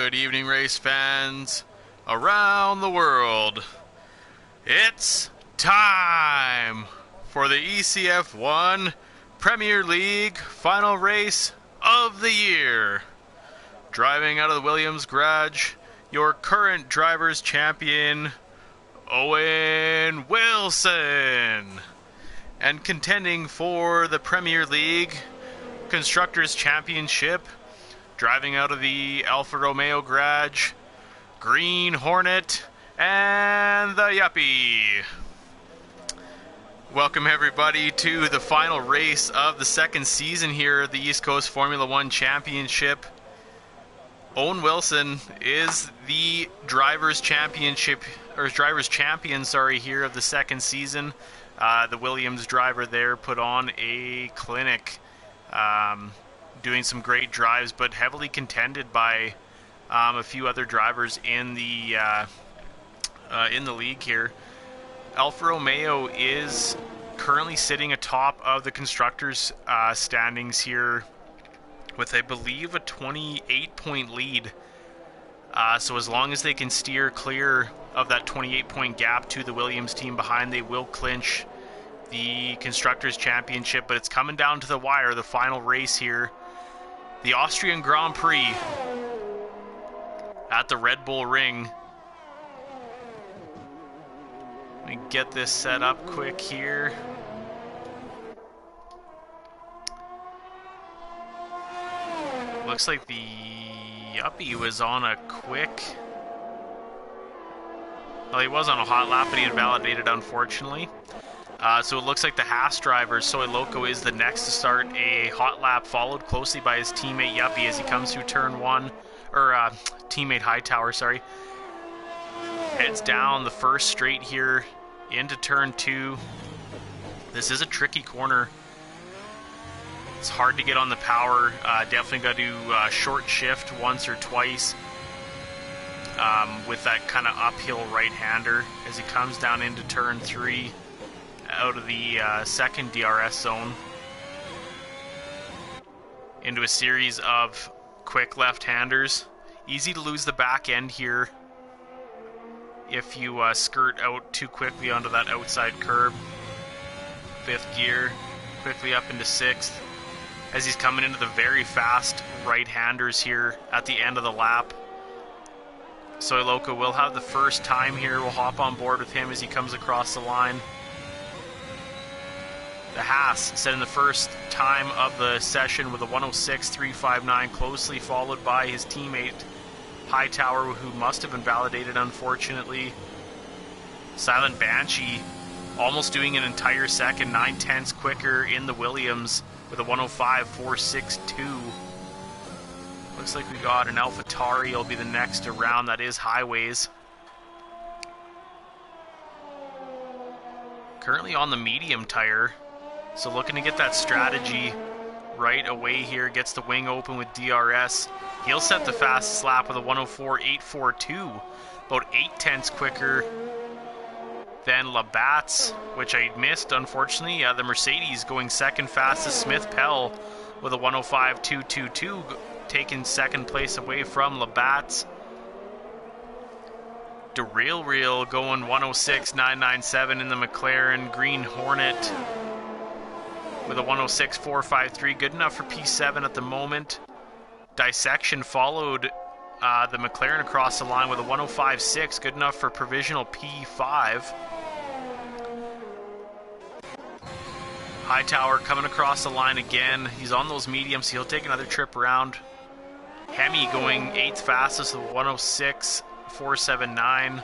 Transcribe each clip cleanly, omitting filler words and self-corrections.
Good evening, race fans around the world. It's time for the Ecf1 Premier League final race of the year. Driving out of the Williams garage, your current driver's champion, Owen Wilson. And contending for the Premier League Constructors' Championship, driving out of the Alfa Romeo garage, Green Hornet and the Yuppie. Welcome everybody to the final race of the second season here at the East Coast Formula One Championship. Owen Wilson is the driver's champion here of the second season. The Williams driver there put on a clinic, doing some great drives, but heavily contended by a few other drivers in the league here. Alfa Romeo is currently sitting atop of the constructors' standings here with, I believe, a 28-point lead. So as long as they can steer clear of that 28-point gap to the Williams team behind, they will clinch the Constructors' Championship. But it's coming down to the wire, the final race here. The Austrian Grand Prix at the Red Bull Ring. Let me get this set up quick here. Looks like the Yuppie was on a quick... Well, he was on a hot lap, but he had validated, unfortunately. So it looks like the Haas driver, Soy Loco, is the next to start a hot lap, followed closely by his teammate Yuppie as he comes through turn one, or teammate Hightower, sorry. Heads down the first straight here into turn two. This is a tricky corner. It's hard to get on the power. Definitely got to do short shift once or twice with that kind of uphill right-hander as he comes down into turn three out of the second DRS zone into a series of quick left-handers. Easy to lose the back end here if you skirt out too quickly onto that outside curb. Fifth gear, quickly up into sixth as he's coming into the very fast right-handers here at the end of the lap. Soy Loco will have the first time here. We'll hop on board with him as he comes across the line. The Haas setting the first time of the session with a 106.359, closely followed by his teammate Hightower, who must have been validated, unfortunately. Silent Banshee almost doing an entire second, 9/10 quicker in the Williams with a 105.462. Looks like we got an AlphaTauri. Will be the next around. That is Highways. Currently on the medium tire. So looking to get that strategy right away here. Gets the wing open with DRS. He'll set the fastest lap with a 104.842. About 0.8 quicker than Labatt's, which I missed, unfortunately. The Mercedes going second fastest. Smith Pell with a 105.222, taking second place away from Labatt's. DeReal going 106.997 in the McLaren. Green Hornet with a 106.453, good enough for P7 at the moment. Dissection followed the McLaren across the line with a 105.6, good enough for provisional P5. Hightower coming across the line again. He's on those mediums, so he'll take another trip around. Hemi going 8th fastest with 106.479.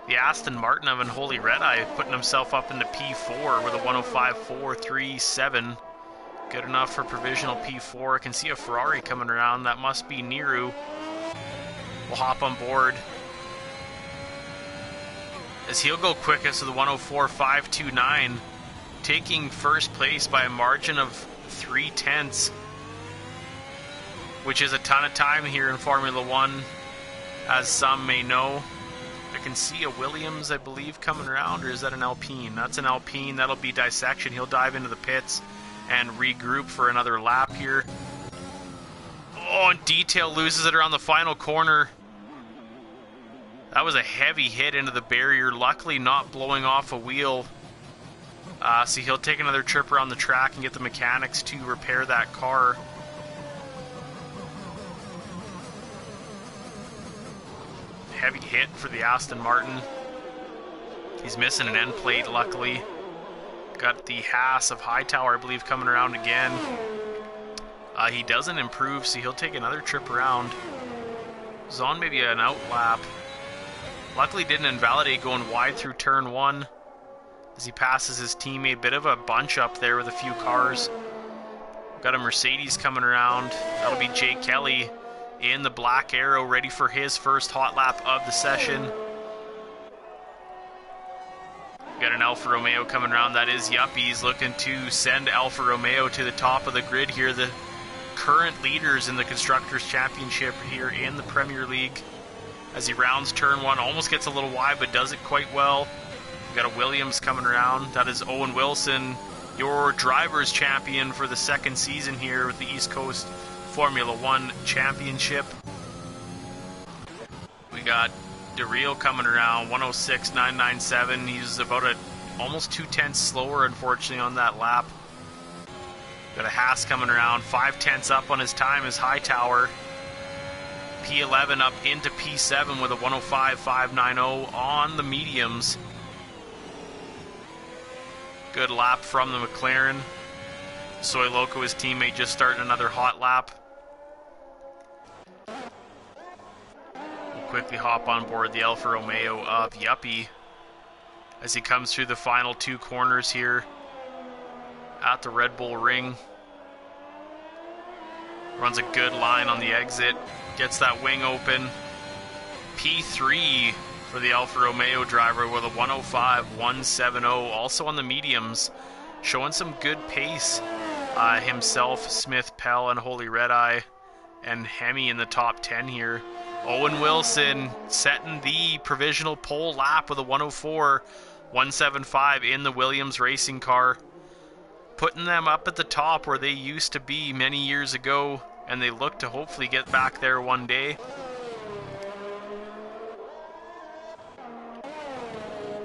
The Aston Martin of Unholy Red Eye putting himself up into P4 with a 105.437. Good enough for provisional P4. I can see a Ferrari coming around. That must be Niru. We'll hop on board as he'll go quickest with a 104.529, taking first place by a margin of 0.3, which is a ton of time here in Formula One, as some may know. I can see a Williams, I believe, coming around, or is that an Alpine? That's an Alpine. That'll be Dissection. He'll dive into the pits and regroup for another lap here. Oh, and Detail loses it around the final corner. That was a heavy hit into the barrier, luckily not blowing off a wheel. So he'll take another trip around the track and get the mechanics to repair that car. Heavy hit for the Aston Martin. He's missing an end plate, luckily. Got the Haas of Hightower, I believe, coming around again. He doesn't improve, so he'll take another trip around. He's on maybe an out lap. Luckily didn't invalidate going wide through turn 1 as he passes his teammate. Bit of a bunch up there with a few cars. Got a Mercedes coming around. That'll be Jake Kelly in the black arrow, ready for his first hot lap of the session. Got an Alfa Romeo coming around. That is Yuppies looking to send Alfa Romeo to the top of the grid here. The current leaders in the Constructors' Championship here in the Premier League. As he rounds turn 1, almost gets a little wide, but does it quite well. We've got a Williams coming around. That is Owen Wilson, your driver's champion for the second season here with the East Coast Formula 1 Championship. We got DeReal coming around, 106.997. He's about almost 2/10 slower, unfortunately, on that lap. Got a Haas coming around, 5/10 up on his time is Hightower. P11 up into P7 with a 105.590 on the mediums. Good lap from the McLaren. Soy Loco, his teammate, just starting another hot lap. We'll quickly hop on board the Alfa Romeo of Yuppie as he comes through the final 2 corners here at the Red Bull Ring. Runs a good line on the exit. Gets that wing open. P3 for the Alfa Romeo driver with a 105.170. Also on the mediums. Showing some good pace. Himself, Smith, Pell, and Holy Red Eye. And Hemi in the top 10 here. Owen Wilson setting the provisional pole lap with a 104.175 in the Williams racing car. Putting them up at the top where they used to be many years ago, and they look to hopefully get back there one day.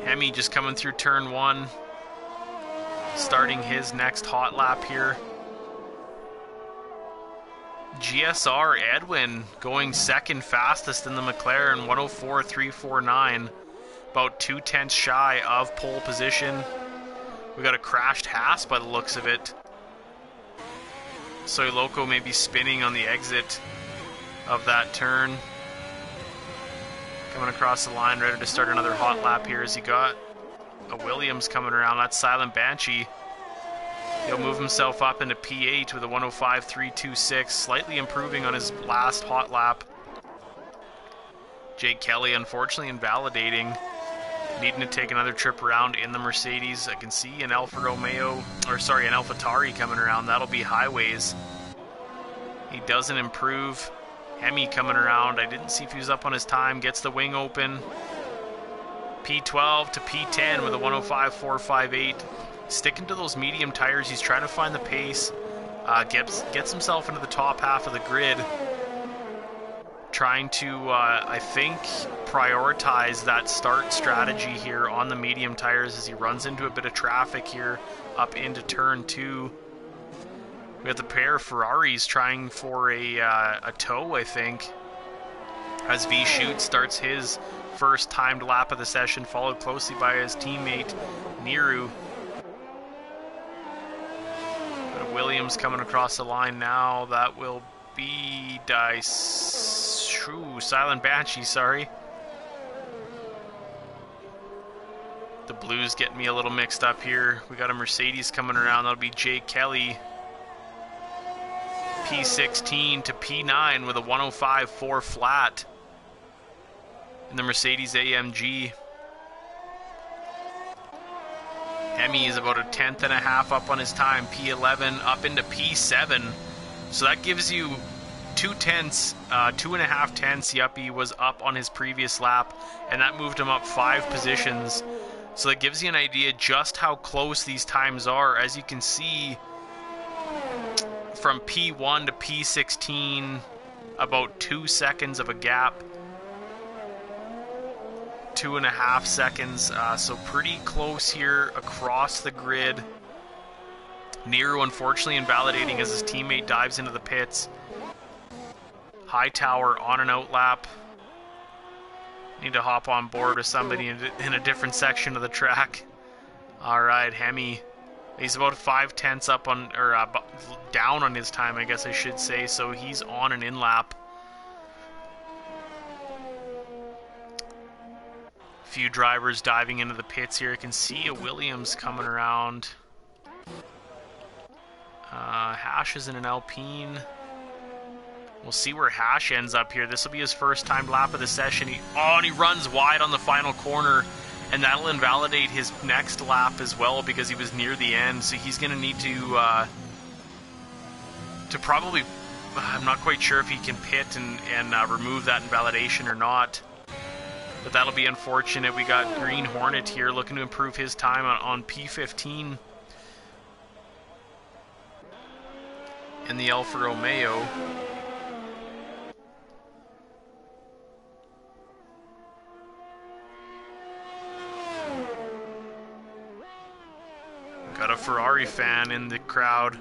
Hemi just coming through turn 1, starting his next hot lap here. GSR Edwin going second fastest in the McLaren, 104.349, about 2/10 shy of pole position. We got a crashed Haas by the looks of it. Soy Loco may be spinning on the exit of that turn. Coming across the line, ready to start another hot lap here as he got a Williams coming around. That's Silent Banshee. He'll move himself up into P8 with a 105.326, slightly improving on his last hot lap. Jake Kelly unfortunately invalidating. Needing to take another trip around in the Mercedes. I can see an Alfa Romeo, or sorry, an AlphaTauri coming around. That'll be Highways. He doesn't improve. Hemi coming around. I didn't see if he was up on his time. Gets the wing open. P12 to P10 with a 105.458. Sticking to those medium tires. He's trying to find the pace. Gets himself into the top half of the grid. Trying to, I think, prioritize that start strategy here on the medium tires as he runs into a bit of traffic here up into turn 2. We got the pair of Ferraris trying for a tow, I think, as V-Shoot starts his first timed lap of the session, followed closely by his teammate Niru. Got a Williams coming across the line now. That will be Silent Banshee, sorry. The blues getting me a little mixed up here. We got a Mercedes coming around. That'll be Jake Kelly. P16 to P9 with a 105.4 flat in the Mercedes AMG. Hemi is about 1/10.5 up on his time. P11 up into P7. So that gives you 2.5 tenths. Yuppie was up on his previous lap, and that moved him up 5 positions. So that gives you an idea just how close these times are. As you can see, from P1 to P16, about 2 seconds of a gap. 2.5 seconds, so pretty close here across the grid. Nero unfortunately invalidating as his teammate dives into the pits. Hightower on an out lap. Need to hop on board with somebody in a different section of the track. Alright, Hemi. He's about 5/10 up on, or down on his time, I guess I should say, so he's on an in-lap. Few drivers diving into the pits here. I can see a Williams coming around. Hash is in an Alpine. We'll see where Hash ends up here. This will be his first time lap of the session. And he runs wide on the final corner, and that'll invalidate his next lap as well because he was near the end. So he's going to need to probably, I'm not quite sure if he can pit and remove that invalidation or not. But that'll be unfortunate. We got Green Hornet here looking to improve his time on P15 in the Alfa Romeo. Got a Ferrari fan in the crowd.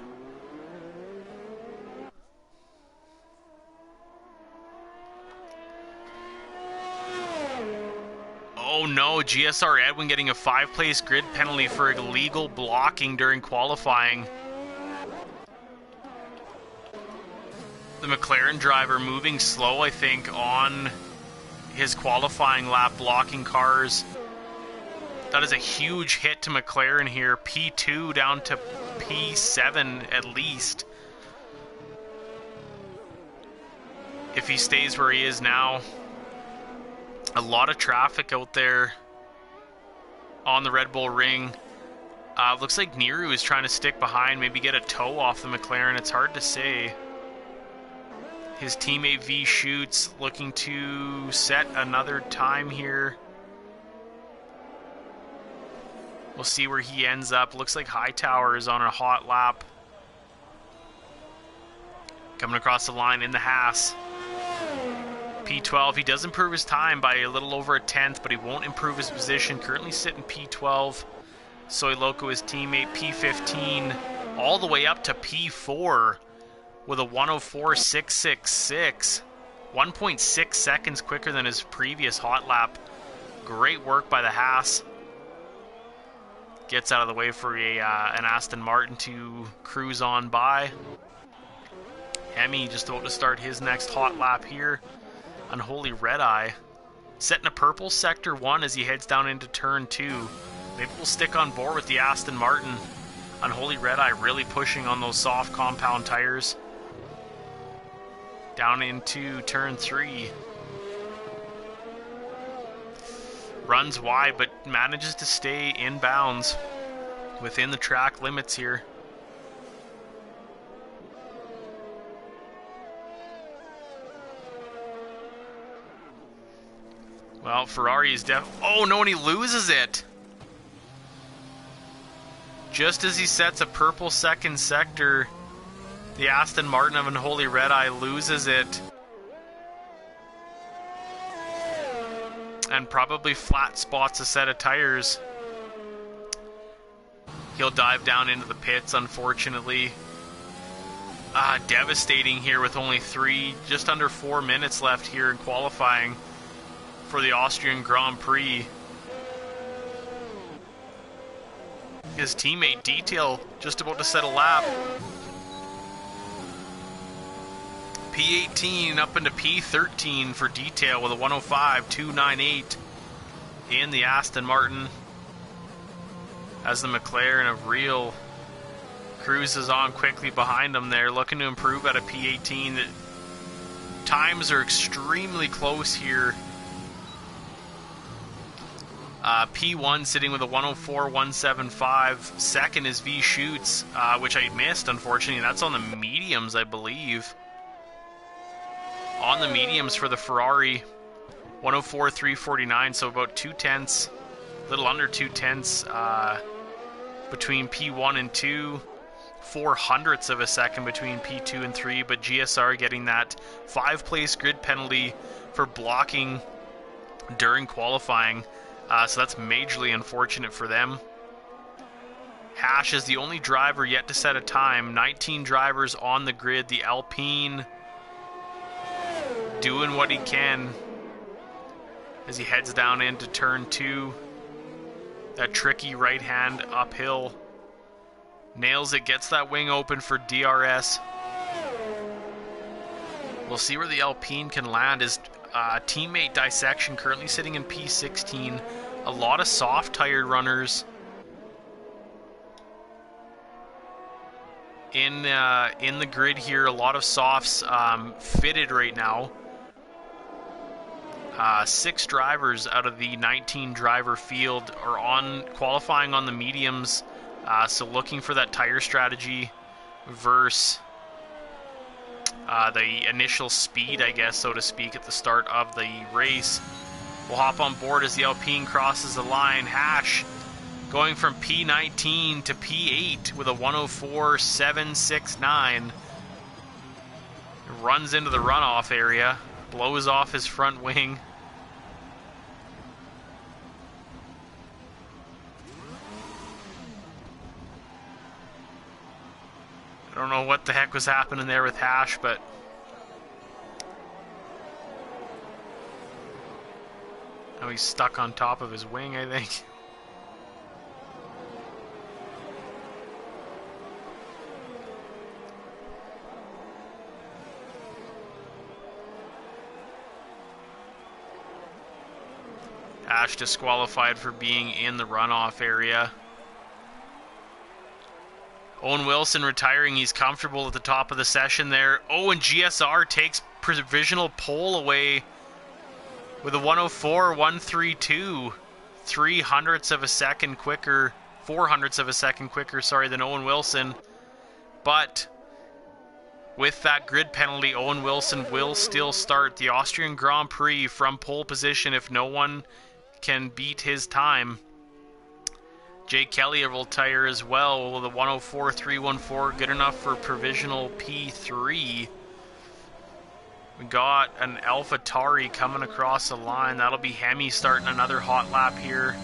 Oh no, GSR Edwin getting a 5-place grid penalty for illegal blocking during qualifying. The McLaren driver moving slow, I think, on his qualifying lap, blocking cars. That is a huge hit to McLaren here. P2 down to P7 at least. If he stays where he is now. A lot of traffic out there on the Red Bull Ring. Looks like Neru is trying to stick behind, maybe get a tow off the McLaren. It's hard to say. His teammate V Shoots looking to set another time here. We'll see where he ends up. Looks like Hightower is on a hot lap. Coming across the line in the Haas. P12, he does improve his time by a little over a tenth, but he won't improve his position. Currently sitting P12. Soy Loco, his teammate, P15, all the way up to P4 with a 104.666. 1.6 seconds quicker than his previous hot lap. Great work by the Haas. Gets out of the way for an Aston Martin to cruise on by. Hemi just about to start his next hot lap here. Unholy Red Eye. Setting a purple sector 1 as he heads down into turn 2. Maybe we'll stick on board with the Aston Martin. Unholy Red Eye really pushing on those soft compound tires. Down into turn 3. Runs wide but manages to stay in bounds within the track limits here. Well, Ferrari is oh no, and he loses it! Just as he sets a purple second sector, the Aston Martin of Unholy Red Eye loses it. And probably flat spots a set of tires. He'll dive down into the pits, unfortunately. Devastating here with only just under 4 minutes left here in qualifying for the Austrian Grand Prix. His teammate Detail just about to set a lap. P18 up into P13 for Detail with a 105.298 in the Aston Martin. As the McLaren of Real cruises on quickly behind them there, looking to improve at a P18. The times are extremely close here. P1 sitting with a 104.175. Second is V Shoots, which I missed, unfortunately. That's on the mediums, I believe. On the mediums for the Ferrari, 104.349, so about 2 tenths, a little under 2 tenths between P1 and 2. 0.04 of a second between P2 and 3, but GSR getting that 5-place grid penalty for blocking during qualifying. So that's majorly unfortunate for them. Hash is the only driver yet to set a time. 19 drivers on the grid. The Alpine doing what he can as he heads down into turn 2. That tricky right hand uphill. Nails it, gets that wing open for DRS. We'll see where the Alpine can land. His teammate Dissection currently sitting in P16. A lot of soft-tired runners in the grid here. A lot of softs fitted right now. 6 drivers out of the 19 driver field are qualifying on the mediums, so looking for that tire strategy versus the initial speed, I guess, so to speak, at the start of the race. We'll hop on board as the Alpine crosses the line. Hash going from P19 to P8 with a 104.769. Runs into the runoff area, blows off his front wing. I don't know what the heck was happening there with Hash, but now he's stuck on top of his wing, I think. Hash disqualified for being in the runoff area. Owen Wilson retiring. He's comfortable at the top of the session there. Oh, and GSR takes provisional pole away with a 104.132. 300ths of a second quicker, 400ths of a second quicker, sorry, than Owen Wilson. But with that grid penalty, Owen Wilson will still start the Austrian Grand Prix from pole position if no one can beat his time. Jake Kelly will tire as well with a 104.314, good enough for provisional P3. We got an AlphaTauri coming across the line. That'll be Hemi starting another hot lap here.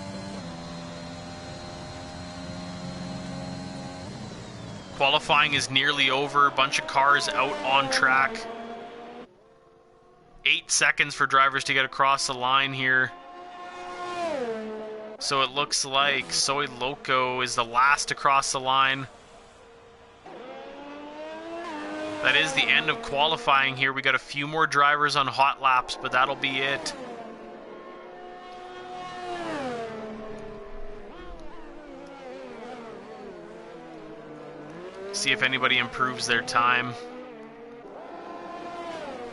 Qualifying is nearly over. A bunch of cars out on track. 8 seconds for drivers to get across the line here. So it looks like Soy Loco is the last to cross the line. That is the end of qualifying here. We got a few more drivers on hot laps, but that'll be it. See if anybody improves their time.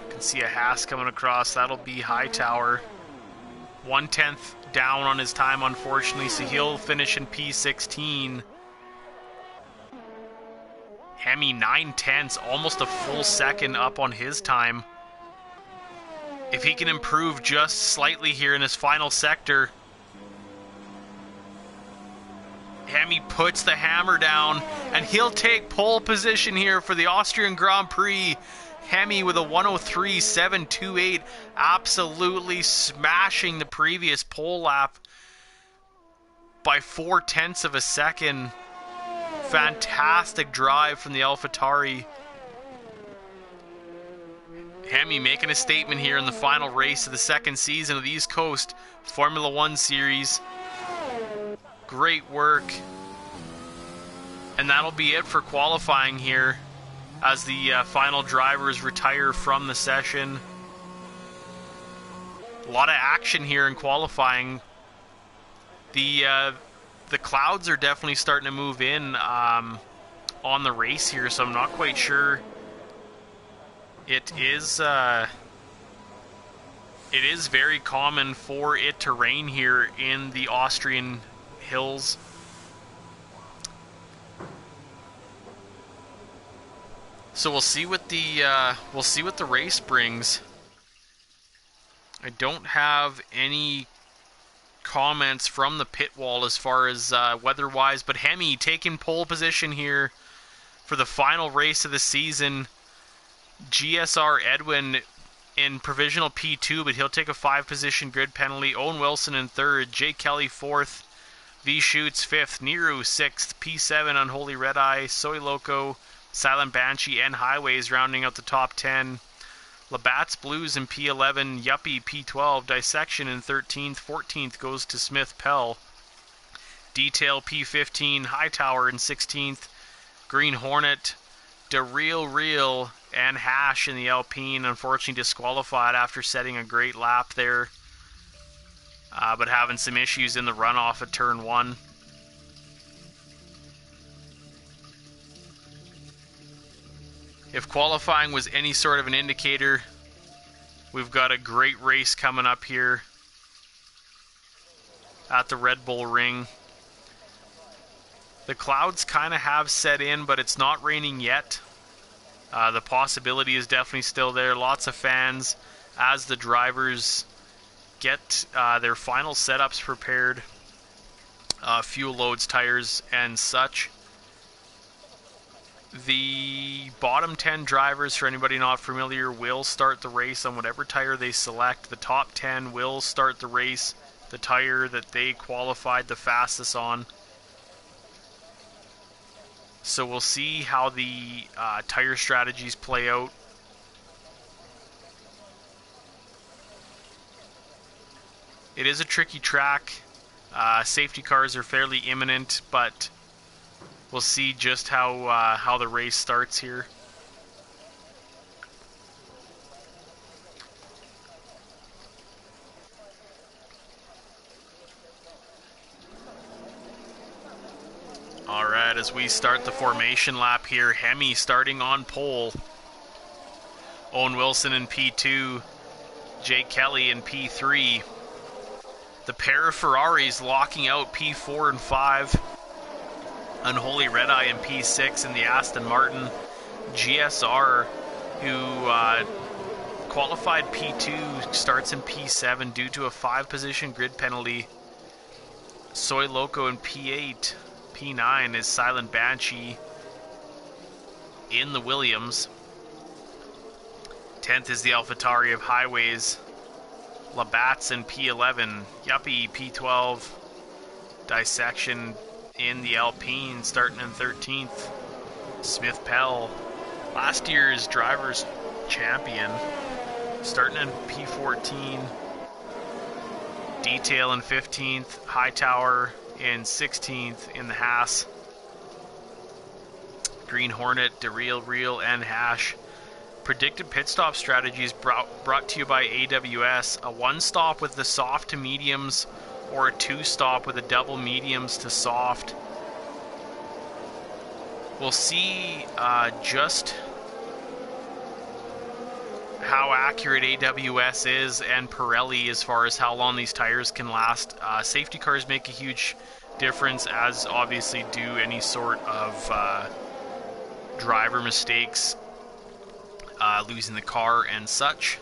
You can see a Haas coming across. That'll be Hightower. 1/10 down on his time, unfortunately, so he'll finish in P16. Hemi 9/10, almost a full second up on his time. If he can improve just slightly here in his final sector, Hemi puts the hammer down, and he'll take pole position here for the Austrian Grand Prix. Hemi with a 103.728, absolutely smashing the previous pole lap by 0.4 of a second. Fantastic drive from the AlphaTauri. Hemi making a statement here in the final race of the second season of the East Coast Formula One Series. Great work. And that'll be it for qualifying here as the final drivers retire from the session. A lot of action here in qualifying. The clouds are definitely starting to move in on the race here, so I'm not quite sure. It is very common for it to rain here in the Austrian hills. So we'll see what the race brings. I don't have any comments from the pit wall as far as weather-wise, but Hemi taking pole position here for the final race of the season. GSR Edwin in provisional P2, but he'll take a 5-position grid penalty. Owen Wilson in 3rd, Jay Kelly 4th, V Shoots 5th, Niru 6th, P7 Unholy Red Eye, Soy Loco, Silent Banshee, and Highways rounding out the top 10. Labatt's Blues in P11, Yuppie P12, Dissection in 13th, 14th goes to Smith Pell. Detail P15, Hightower in 16th, Green Hornet, De Real, and Hash in the Alpine, unfortunately disqualified after setting a great lap there, but having some issues in the runoff at turn 1. If qualifying was any sort of an indicator, we've got a great race coming up here at the Red Bull Ring. The clouds kind of have set in, but it's not raining yet. The possibility is definitely still there. Lots of fans as the drivers get their final setups prepared, fuel loads, tires, and such. The bottom 10 drivers, for anybody not familiar, will start the race on whatever tire they select. The top 10 will start the race, the tire that they qualified the fastest on. So we'll see how the tire strategies play out. It is a tricky track. Safety cars are fairly imminent, but we'll see just how the race starts here. Alright, as we start the formation lap here, Hemi starting on pole. Owen Wilson in P2, Jay Kelly in P3. The pair of Ferraris locking out P4 and 5. Unholy Red Eye in P6, and the Aston Martin GSR, who qualified P2, starts in P7 due to a 5-position grid penalty. Soy Loco in P8. P9 is Silent Banshee in the Williams. 10th is the AlphaTauri of Highways. Labatt's in P11. Yuppie P12. Dissection in the Alpine, starting in 13th. Smith Pell, last year's driver's champion, starting in P14. Detail in 15th. Hightower in 16th in the Haas. Green Hornet, De Real, and Hash. Predicted pit stop strategies brought to you by AWS. A 1-stop with the soft to mediums, or a 2-stop with a double mediums to soft. We'll see just how accurate AWS is and Pirelli as far as how long these tires can last. Safety cars make a huge difference, as obviously do any sort of driver mistakes, losing the car and such.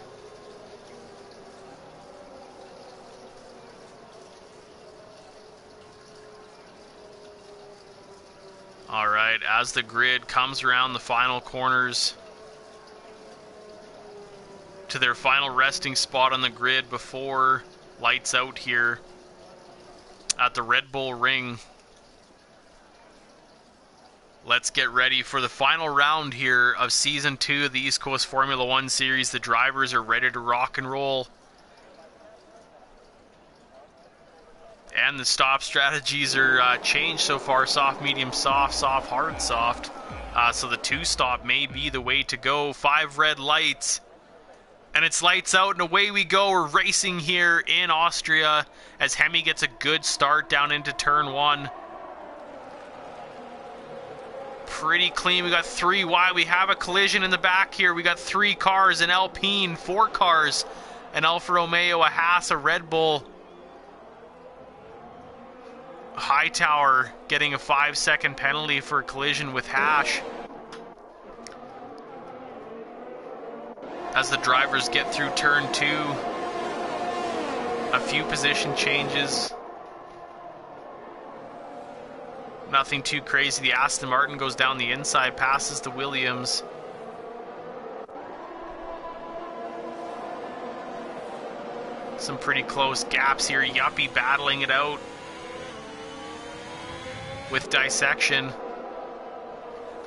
Alright, as the grid comes around the final corners to their final resting spot on the grid before lights out here at the Red Bull Ring, let's get ready for the final round here of Season 2 of the East Coast Formula 1 Series. The drivers are ready to rock and roll. And the stop strategies are changed so far. Soft, medium, soft, soft, hard, soft. So the 2-stop may be the way to go. 5 red lights. And it's lights out and away we go. We're racing here in Austria as Hemi gets a good start down into turn 1. Pretty clean. We got 3 wide. We have a collision in the back here. We got 3 cars, an Alpine, 4 cars, an Alfa Romeo, a Haas, a Red Bull. Hightower getting a 5-second penalty for a collision with Hash. As the drivers get through turn 2, a few position changes. Nothing too crazy. The Aston Martin goes down the inside, passes the Williams. Some pretty close gaps here. Yuppie battling it out with Dissection.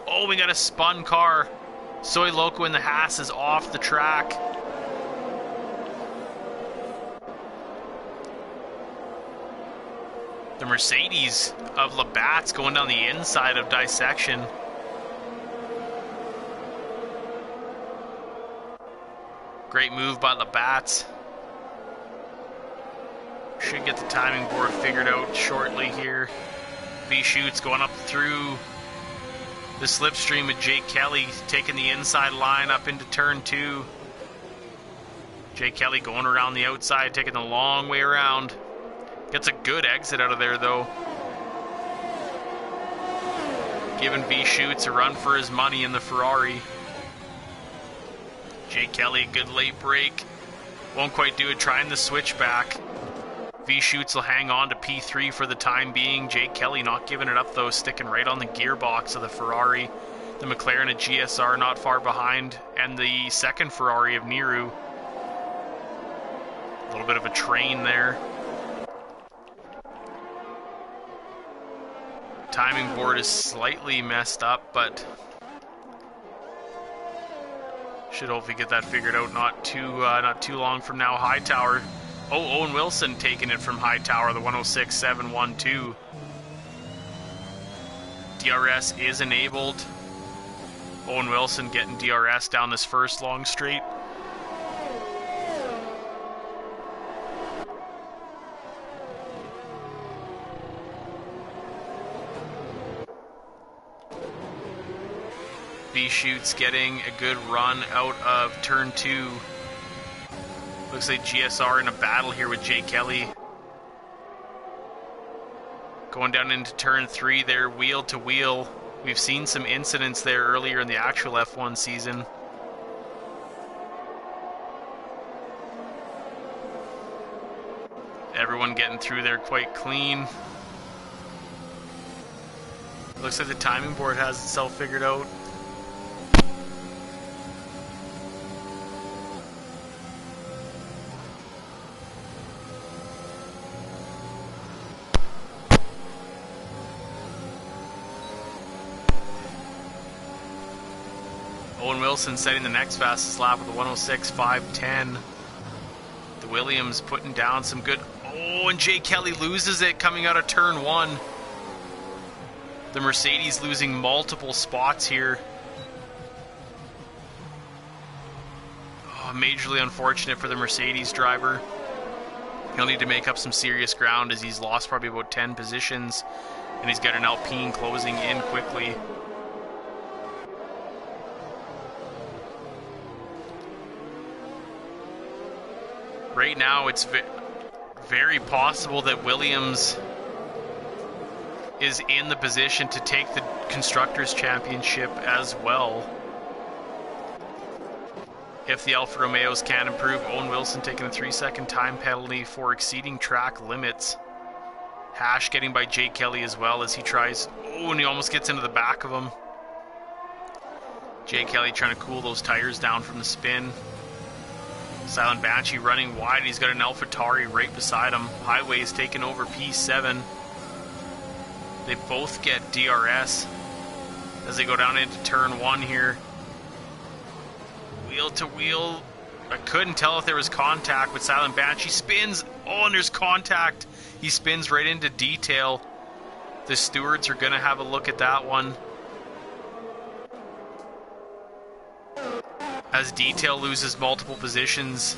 Oh, we got a spun car. Soy Loco in the Haas is off the track. The Mercedes of Labatt's going down the inside of Dissection. Great move by Labatt's. Should get the timing board figured out shortly here. V-Shoots going up through the slipstream with Jake Kelly taking the inside line up into turn 2. Jake Kelly going around the outside, taking the long way around. Gets a good exit out of there, though. Giving V-Shoots a run for his money in the Ferrari. Jake Kelly, a good late break. Won't quite do it, trying the switchback. V-Shoots will hang on to P3 for the time being. Jake Kelly not giving it up, though, sticking right on the gearbox of the Ferrari. The McLaren, a GSR, not far behind. And the second Ferrari of Niru. A little bit of a train there. Timing board is slightly messed up, but should hopefully get that figured out not too long from now. Hightower, Owen Wilson taking it from Hightower, the 106.712. DRS is enabled. Owen Wilson getting DRS down this first long straight. V-Shoots getting a good run out of turn 2. Looks like GSR in a battle here with Jake Kelly. Going down into turn 3 there, wheel to wheel. We've seen some incidents there earlier in the actual F1 season. Everyone getting through there quite clean. Looks like the timing board has itself figured out. Owen Wilson setting the next fastest lap with a 106.510. The Williams putting down some good... Oh, and Jake Kelly loses it coming out of turn 1. The Mercedes losing multiple spots here. Oh, majorly unfortunate for the Mercedes driver. He'll need to make up some serious ground as he's lost probably about 10 positions. And he's got an Alpine closing in quickly. Right now, it's very possible that Williams is in the position to take the Constructors' Championship as well. If the Alfa Romeos can improve. Owen Wilson taking a 3-second time penalty for exceeding track limits. Hash getting by Jake Kelly as well as he tries... Oh, and he almost gets into the back of him. Jake Kelly trying to cool those tires down from the spin. Silent Banshee running wide. He's got an AlphaTauri right beside him. Highway is taking over P7. They both get DRS as they go down into turn 1 here. Wheel to wheel. I couldn't tell if there was contact with Silent Banshee. Spins. Oh, and there's contact. He spins right into detail. The stewards are going to have a look at that one. As Detail loses multiple positions.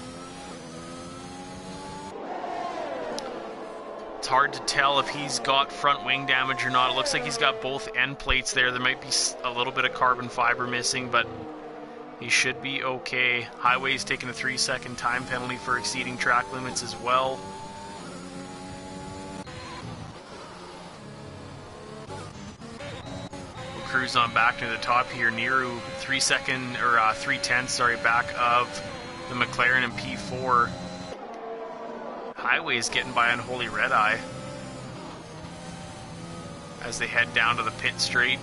It's hard to tell if he's got front wing damage or not. It looks like he's got both end plates there. There might be a little bit of carbon fiber missing, but he should be okay. Highway's taking a 3-second time penalty for exceeding track limits as well. Cruise on back to the top here. Niru 3/10 back of the McLaren in P4. Highway's getting by Unholy Red Eye as they head down to the pit straight.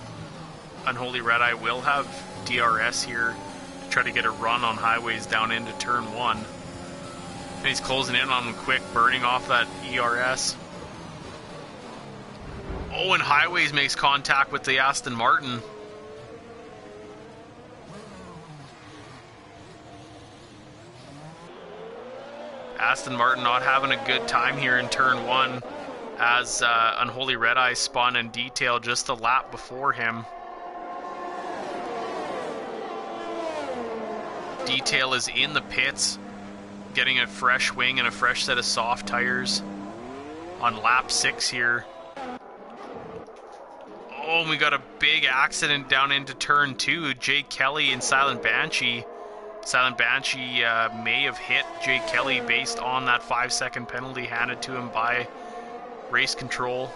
Unholy Red Eye will have DRS here to try to get a run on highways down into turn 1. And he's closing in on him quick, burning off that ERS. Oh, and highways makes contact with the Aston Martin. Aston Martin not having a good time here in turn 1 as Unholy Red Eye spun and detail just a lap before him. Detail is in the pits, getting a fresh wing and a fresh set of soft tires on lap 6 here. Oh, and we got a big accident down into turn 2. Jake Kelly and Silent Banshee. Silent Banshee may have hit Jake Kelly based on that 5-second penalty handed to him by race control.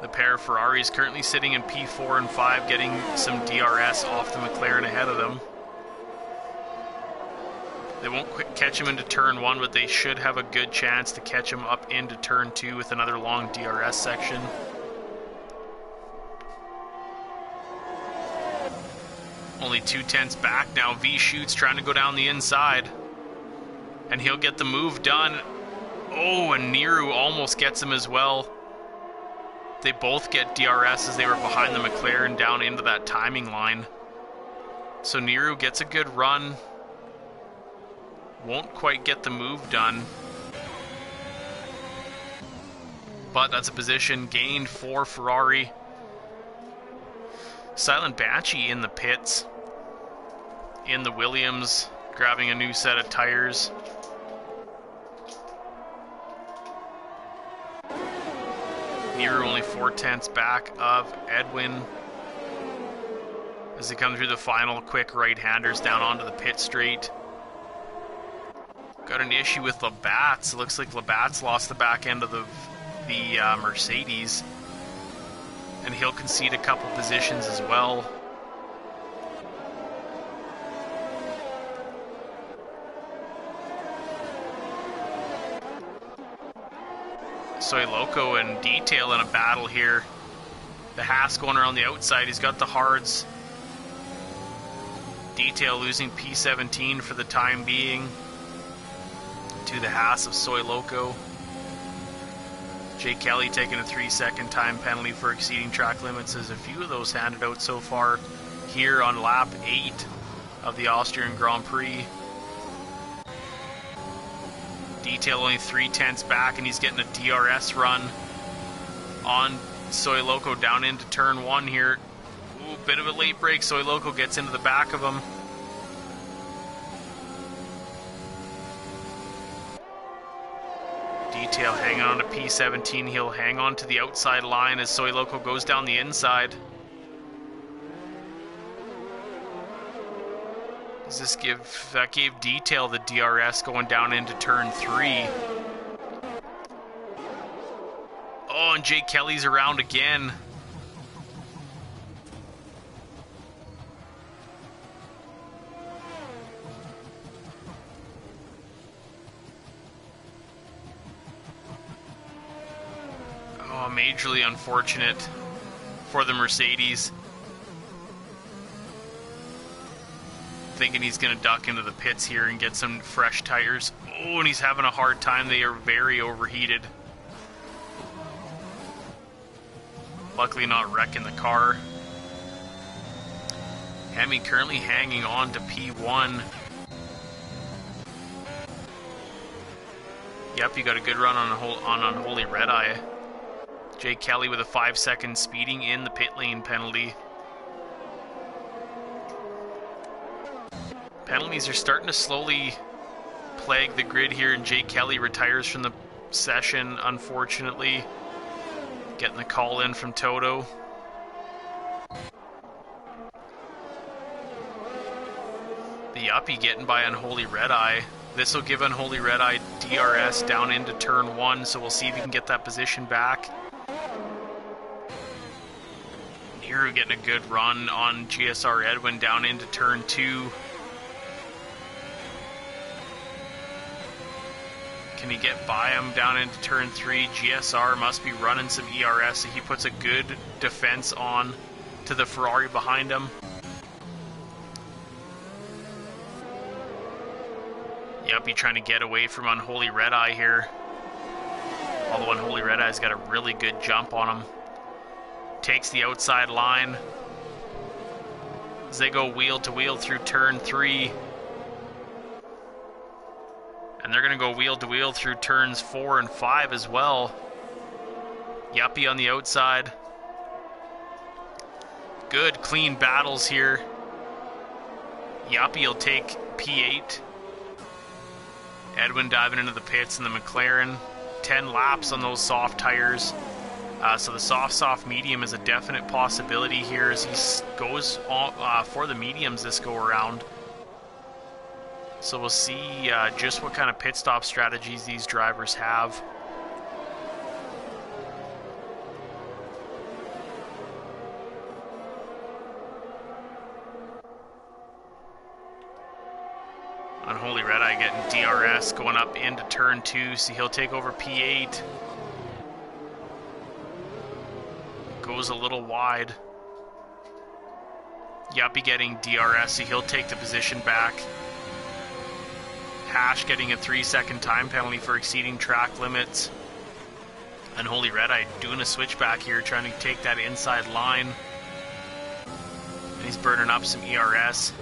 The pair of Ferraris currently sitting in P4 and 5, getting some DRS off the McLaren ahead of them. They won't catch him into turn 1, but they should have a good chance to catch him up into turn 2 with another long DRS section. Only 2/10 back now. V shoots trying to go down the inside. And he'll get the move done. Oh, and Niru almost gets him as well. They both get DRS as they were behind the McLaren down into that timing line. So Niru gets a good run. Won't quite get the move done. But that's a position gained for Ferrari. Silent Banshee in the pits. In the Williams, grabbing a new set of tires. Niru only 4/10 back of Edwin. As they come through the final quick right-handers down onto the pit straight. Got an issue with Labatt's. It looks like Labatt's lost the back end of the Mercedes. And he'll concede a couple positions as well. Soy Loco and Detail in a battle here. The Haas going around the outside. He's got the hards. Detail losing P17 for the time being to the Haas of Soy Loco. Jake Kelly taking a 3-second time penalty for exceeding track limits. There's a few of those handed out so far here on lap 8 of the Austrian Grand Prix. Detail only 3/10 back, and he's getting a DRS run on Soy Loco down into turn 1 here. Ooh, bit of a late break. Soy Loco gets into the back of him. Detail hanging on to P17. He'll hang on to the outside line as Soy Loco goes down the inside. Does this give... That gave Detail the DRS going down into turn 3. Oh, and Jake Kelly's around again. Oh, majorly unfortunate for the Mercedes. Thinking he's going to duck into the pits here and get some fresh tires. Oh, and he's having a hard time. They are very overheated. Luckily not wrecking the car. Hemi currently hanging on to P1. Yep, you got a good run on Unholy Red Eye. Jake Kelly with a 5-second speeding in the pit lane penalty. Penalties are starting to slowly plague the grid here, and Jake Kelly retires from the session, unfortunately. Getting the call in from Toto. The uppie getting by Unholy Red Eye. This will give Unholy Red Eye DRS down into turn 1, so we'll see if he can get that position back. Niru getting a good run on GSR Edwin down into turn 2. Can he get by him down into turn 3? GSR must be running some ERS, so he puts a good defense on to the Ferrari behind him. Yuppie trying to get away from Unholy Red Eye here. Although Unholy Red Eye's got a really good jump on him. Takes the outside line. As they go wheel to wheel through turn 3. And they're going to go wheel to wheel through turns 4 and 5 as well. Yuppie on the outside. Good, clean battles here. Yuppie will take P8. Edwin diving into the pits in the McLaren. 10 laps on those soft tires. So the soft medium is a definite possibility here as he goes for the mediums this go around. So we'll see just what kind of pit stop strategies these drivers have. Unholy Red Eye getting DRS going up into turn 2, so he'll take over P8. Goes a little wide. Yuppie getting DRS, so he'll take the position back. Hash getting a 3-second time penalty for exceeding track limits. Unholy Red Eye doing a switchback here, trying to take that inside line. And he's burning up some ERS.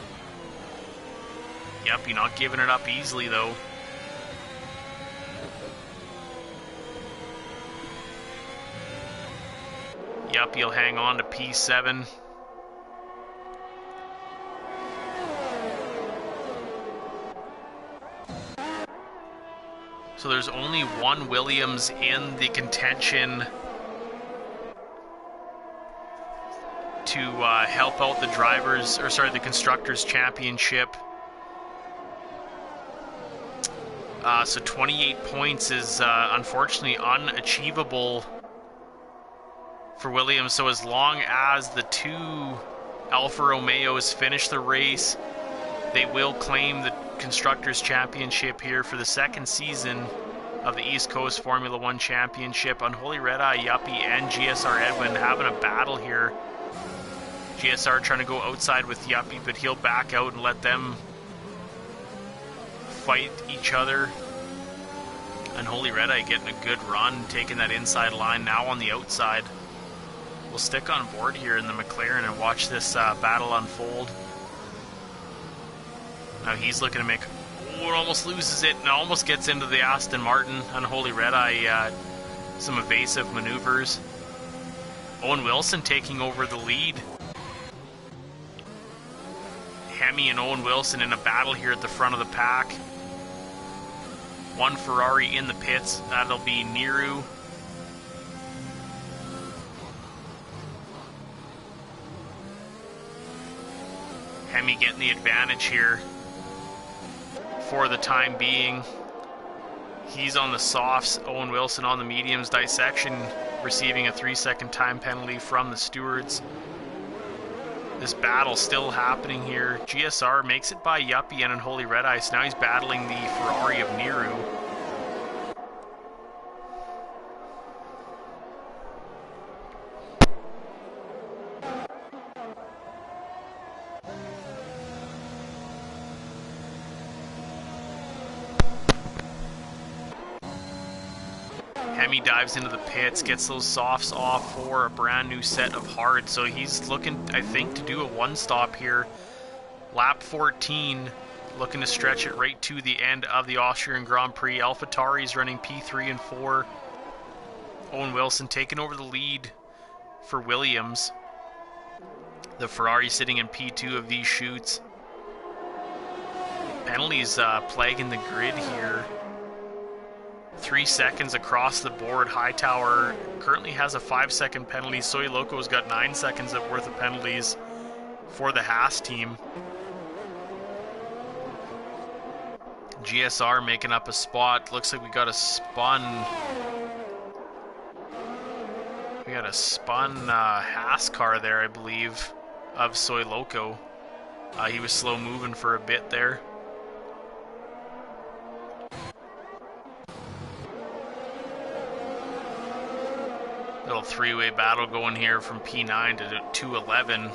Yuppie not giving it up easily though. Yuppie will hang on to P7. So there's only one Williams in the contention to help out the drivers, or sorry, the Constructors' Championship. So 28 points is unfortunately unachievable for Williams. So as long as the two Alfa Romeos finish the race, they will claim the Constructors' Championship here for the second season of the East Coast Formula One Championship. Unholy Red Eye, Yuppie, and GSR Edwin having a battle here. GSR trying to go outside with Yuppie, but he'll back out and let them fight each other. Unholy Red Eye getting a good run, taking that inside line now on the outside. We'll stick on board here in the McLaren and watch this battle unfold. Now he's looking to make... Oh, almost loses it and almost gets into the Aston Martin. Unholy Red Eye, some evasive maneuvers. Owen Wilson taking over the lead. Hemi and Owen Wilson in a battle here at the front of the pack. One Ferrari in the pits. That'll be Niru. Hemi getting the advantage here for the time being. He's on the softs. Owen Wilson on the mediums. Dissection receiving a 3-second time penalty from the stewards. This battle still happening here. GSR makes it by Yuppie and Unholy Red Eye. So now he's battling the Ferrari of Niru. Hemi dives into the pits, gets those softs off for a brand new set of hards. So he's looking, I think, to do a one-stop here. Lap 14, looking to stretch it right to the end of the Austrian Grand Prix. AlphaTauri's running P3 and 4. Owen Wilson taking over the lead for Williams. The Ferrari sitting in P2 of these shoots. Penalties plaguing the grid here. 3 seconds across the board. Hightower currently has a 5-second penalty. Soy Loco's got 9 seconds worth of penalties for the Haas team. GSR making up a spot. Looks like we got a spun. We got a spun Haas car there, I believe, of Soy Loco. He was slow moving for a bit there. three-way battle going here from P9 to 211.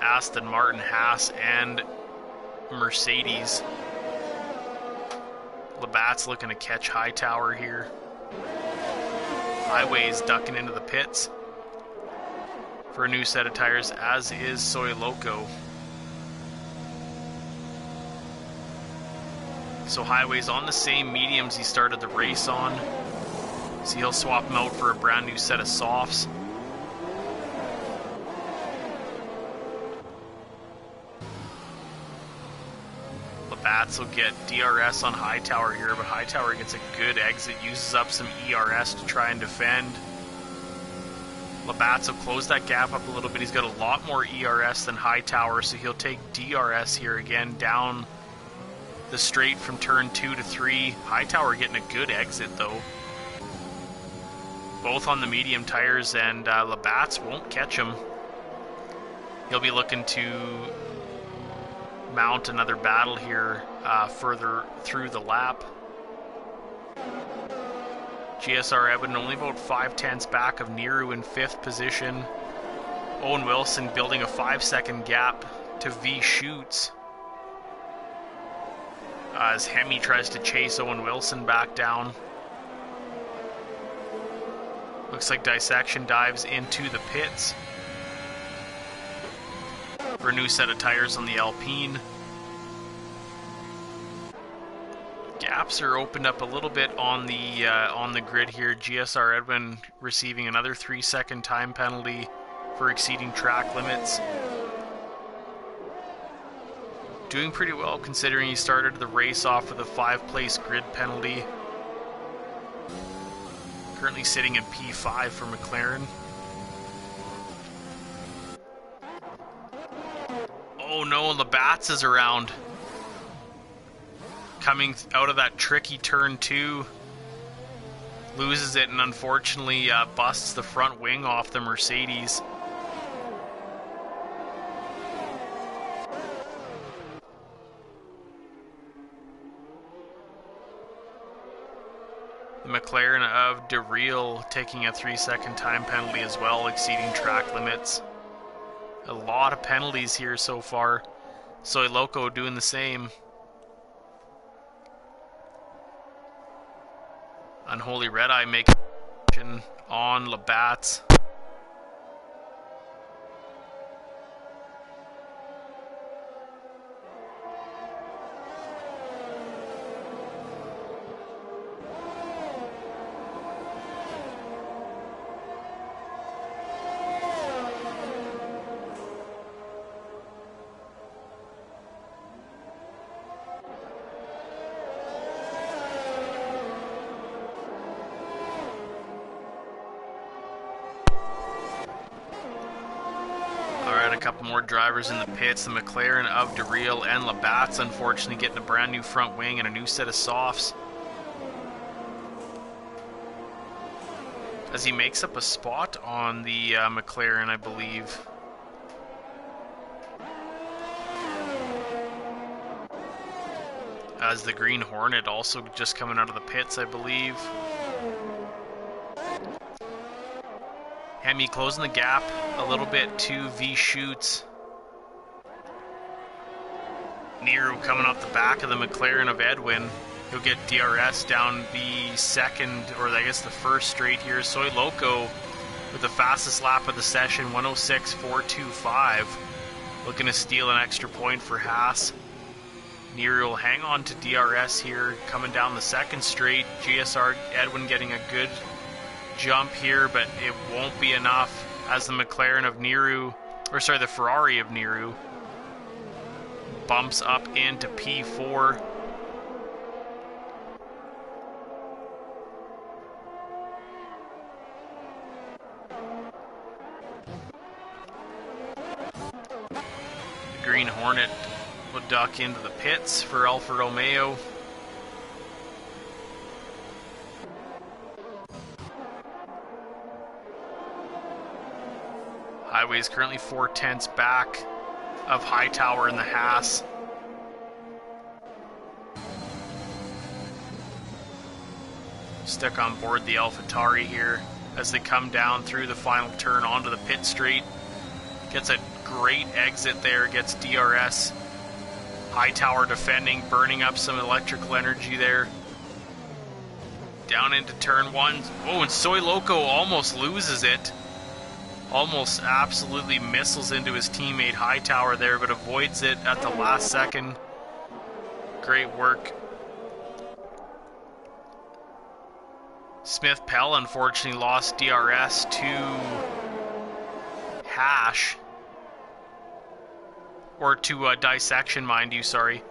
Aston Martin, Haas, and Mercedes. Labatt's looking to catch Hightower here. Highway's ducking into the pits for a new set of tires, as is Soy Loco. So Highway's on the same mediums he started the race on. So he'll swap them out for a brand new set of softs. Labatt's will get DRS on Hightower here, but Hightower gets a good exit, uses up some ERS to try and defend. Labatt's will close that gap up a little bit. He's got a lot more ERS than Hightower, so he'll take DRS here again down the straight from turn 2 to 3. Hightower getting a good exit though. Both on the medium tires, and Labatt's won't catch him. He'll be looking to mount another battle here further through the lap. GSR Edwin only about 5/10 back of Niru in 5th position. Owen Wilson building a 5-second gap to V Shoots as Hemi tries to chase Owen Wilson back down. Looks like Dissection dives into the pits for a new set of tires on the Alpine. Gaps are opened up a little bit on the grid here. GSR Edwin receiving another 3-second time penalty for exceeding track limits. Doing pretty well considering he started the race off with a 5-place grid penalty. Currently sitting in P5 for McLaren. Oh no, Labatt's is around. Coming out of that tricky turn 2. Loses it and unfortunately busts the front wing off the Mercedes. The McLaren of DeReal taking a 3-second time penalty as well, exceeding track limits. A lot of penalties here so far. Soy Loco doing the same. Unholy Red Eye making on Labatt's. A couple more drivers in the pits. The McLaren of DeReal and Labatt's unfortunately getting a brand new front wing and a new set of softs. As he makes up a spot on the McLaren, I believe. As the Green Hornet also just coming out of the pits, I believe. Hemi closing the gap a little bit to V Shoots. Niru coming off the back of the McLaren of Edwin. He'll get DRS down the second, or I guess the first straight here. Soy Loco with the fastest lap of the session, 106.425. Looking to steal an extra point for Haas. Niru will hang on to DRS here, coming down the second straight. GSR Edwin getting a good jump here, but it won't be enough as the McLaren of Niru, or sorry, the Ferrari of Niru bumps up into P4. The Green Hornet will duck into the pits for Alfa Romeo. Highway is currently 4/10 back of Hightower in the Haas. Stuck on board the AlphaTauri here. as they come down through the final turn onto the pit straight. Gets a great exit there, gets DRS. Hightower defending, burning up some electrical energy there. Down into turn 1. Oh, and Soy Loco almost loses it. Almost absolutely missiles into his teammate Hightower there, but avoids it at the last second. Great work. Smith Pell unfortunately lost DRS to Hash. Or to Dissection, mind you, sorry.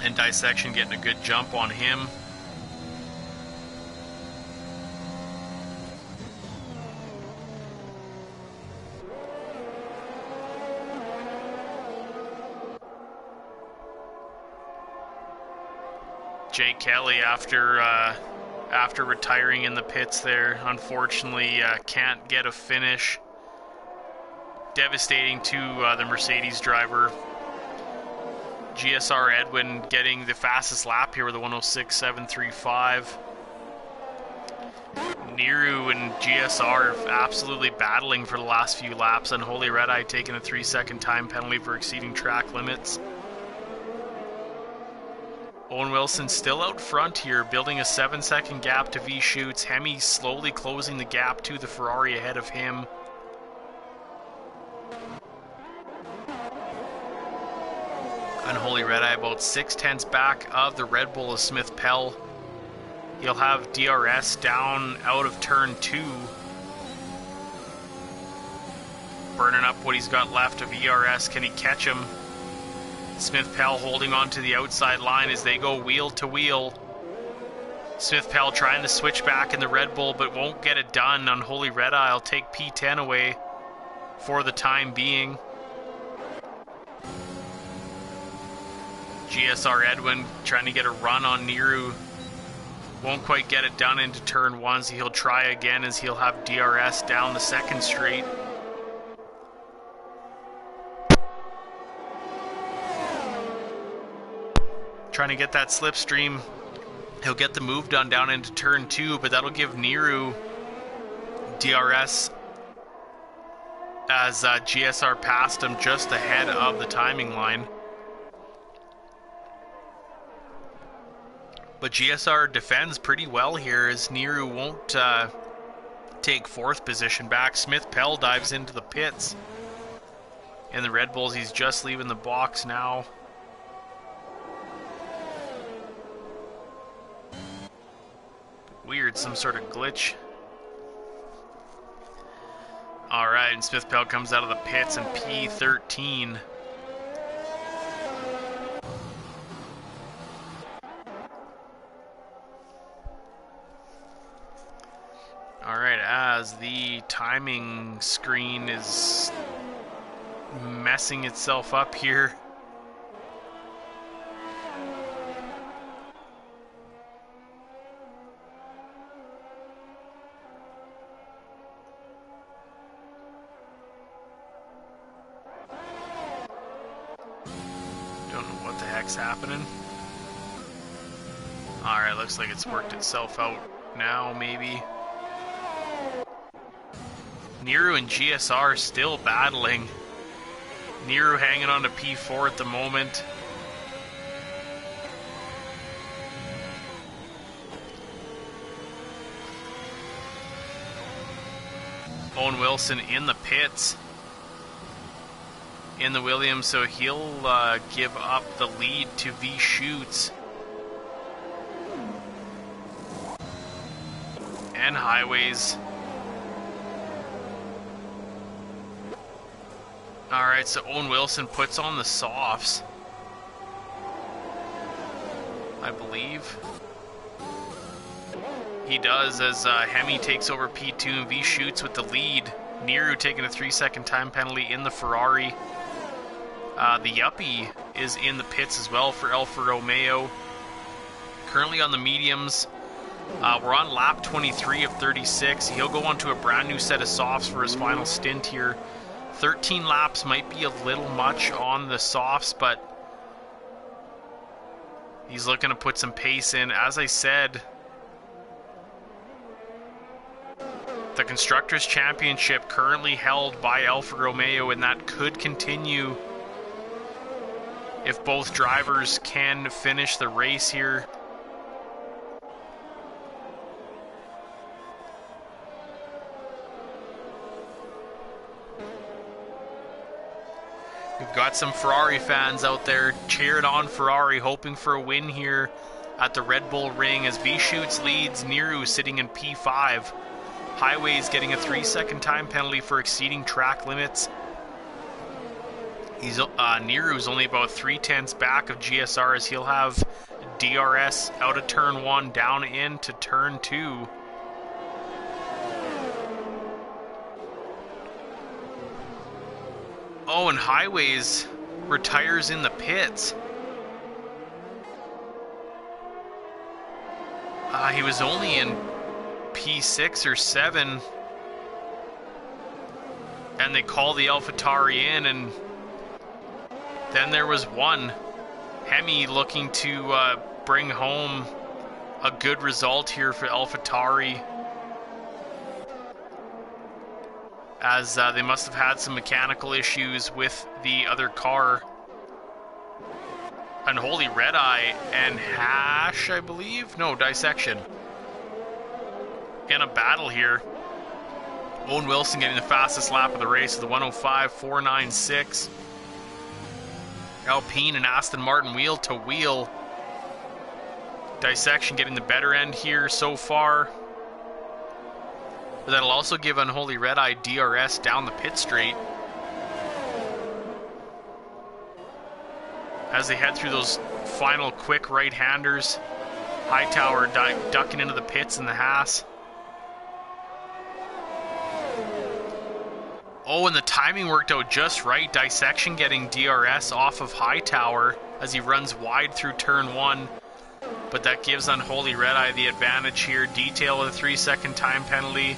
And Dissection getting a good jump on him. Jay Kelly, after retiring in the pits there, unfortunately can't get a finish. Devastating to the Mercedes driver. GSR Edwin getting the fastest lap here with a 106.735. Niru and GSR absolutely battling for the last few laps. Unholy Red Eye taking a 3-second time penalty for exceeding track limits. Owen Wilson still out front here, building a 7-second gap to V Shoots. Hemi slowly closing the gap to the Ferrari ahead of him. Unholy Red Eye about 6/10 back of the Red Bull of Smith Pell. He'll have DRS down out of turn 2. Burning up what he's got left of ERS. Can he catch him? Smith Pell holding on to the outside line as they go wheel to wheel. Smith Pell trying to switch back in the Red Bull, but won't get it done. Unholy Red Eye will take P10 away for the time being. GSR Edwin trying to get a run on Niru. Won't quite get it done into turn 1, so he'll try again as he'll have DRS down the second straight. Trying to get that slipstream. He'll get the move done down into turn 2, but that'll give Niru DRS as GSR passed him just ahead of the timing line. But GSR defends pretty well here as Niru won't take 4th position back. Smith Pell dives into the pits. And the Red Bulls, he's just leaving the box now. Weird, some sort of glitch. Alright, and Smith Pell comes out of the pits in P13. Alright, as the timing screen is messing itself up here. Don't know what the heck's happening. Alright, looks like it's worked itself out now, maybe. Niru and GSR still battling. Niru hanging on to P4 at the moment. Owen Wilson in the pits in the Williams, so he'll give up the lead to V Shoots. And Highways. Alright, so Owen Wilson puts on the softs, I believe. He does, as Hemi takes over P2 and V Shoots with the lead. Niru taking a 3-second time penalty in the Ferrari. The Yuppie is in the pits as well for Alfa Romeo. Currently on the mediums. We're on lap 23 of 36. He'll go on to a brand new set of softs for his final stint here. 13 laps might be a little much on the softs, but he's looking to put some pace in. As I said, the Constructors' Championship currently held by Alfa Romeo, and that could continue if both drivers can finish the race here. We've got some Ferrari fans out there cheering on Ferrari, hoping for a win here at the Red Bull Ring as V-Shoots leads Niru sitting in P5. Highways getting a 3-second time penalty for exceeding track limits. Niru's only about 0.3 back of GSR as he'll have DRS out of turn 1 down into turn 2. Oh, and Highways retires in the pits. He was only in P6 or 7. And they call the AlphaTauri in, and then there was one. Hemi looking to bring home a good result here for AlphaTauri, as they must have had some mechanical issues with the other car. Unholy Red Eye and Hash, I believe? No, Dissection. In a battle here. Owen Wilson getting the fastest lap of the race of the 105.496. Alpine and Aston Martin wheel to wheel. Dissection getting the better end here so far. But that'll also give Unholy Red Eye DRS down the pit straight as they head through those final quick right-handers. Hightower ducking into the pits in the Haas. Oh, and the timing worked out just right. Dissection getting DRS off of Hightower as he runs wide through turn 1. But that gives Unholy Red Eye the advantage here. Detail with a 3-second time penalty.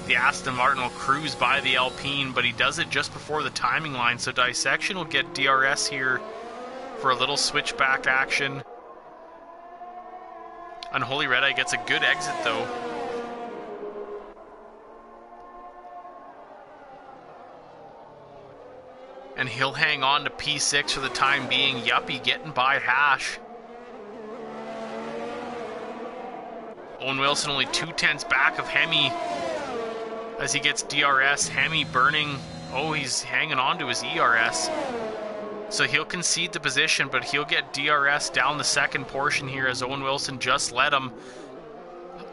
The Aston Martin will cruise by the Alpine, but he does it just before the timing line, so Dissection will get DRS here for a little switchback action. Unholy Red Eye gets a good exit though. And he'll hang on to P6 for the time being. Yuppie getting by Hash. Owen Wilson only 0.2 back of Hemi as he gets DRS. Hemi burning. Oh, he's hanging on to his ERS. So he'll concede the position, but he'll get DRS down the second portion here as Owen Wilson just led him.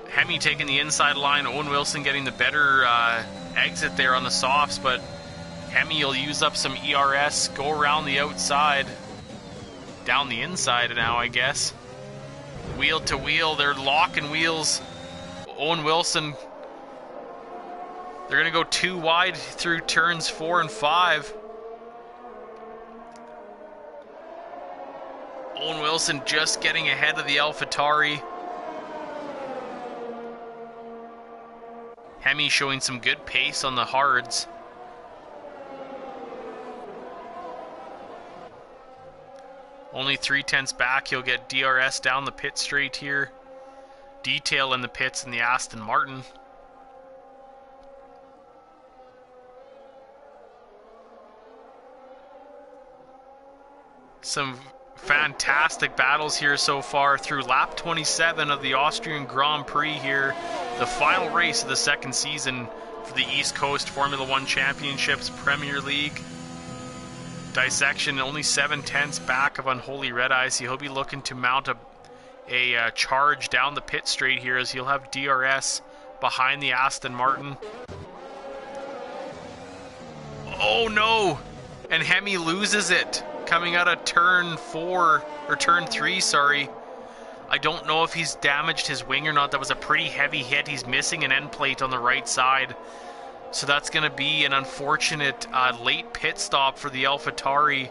Hemi taking the inside line. Owen Wilson getting the better exit there on the softs, but Hemi will use up some ERS, go around the outside, down the inside now, I guess. Wheel to wheel, they're locking wheels. Owen Wilson, they're going to go too wide through turns 4 and 5. Owen Wilson just getting ahead of the AlphaTauri. Hemi showing some good pace on the hards. Only 0.3 back, he'll get DRS down the pit straight here. Detail in the pits in the Aston Martin. Some fantastic battles here so far through lap 27 of the Austrian Grand Prix here. The final race of the second season for the East Coast Formula One Championships Premier League. Dissection only 0.7 back of Unholy Red Eye, so he'll be looking to mount a charge down the pit straight here as he'll have DRS behind the Aston Martin. Oh no! And Hemi loses it coming out of turn 4, or turn 3, sorry. I don't know if he's damaged his wing or not. That was a pretty heavy hit. He's missing an end plate on the right side. So that's going to be an unfortunate late pit stop for the AlphaTauri.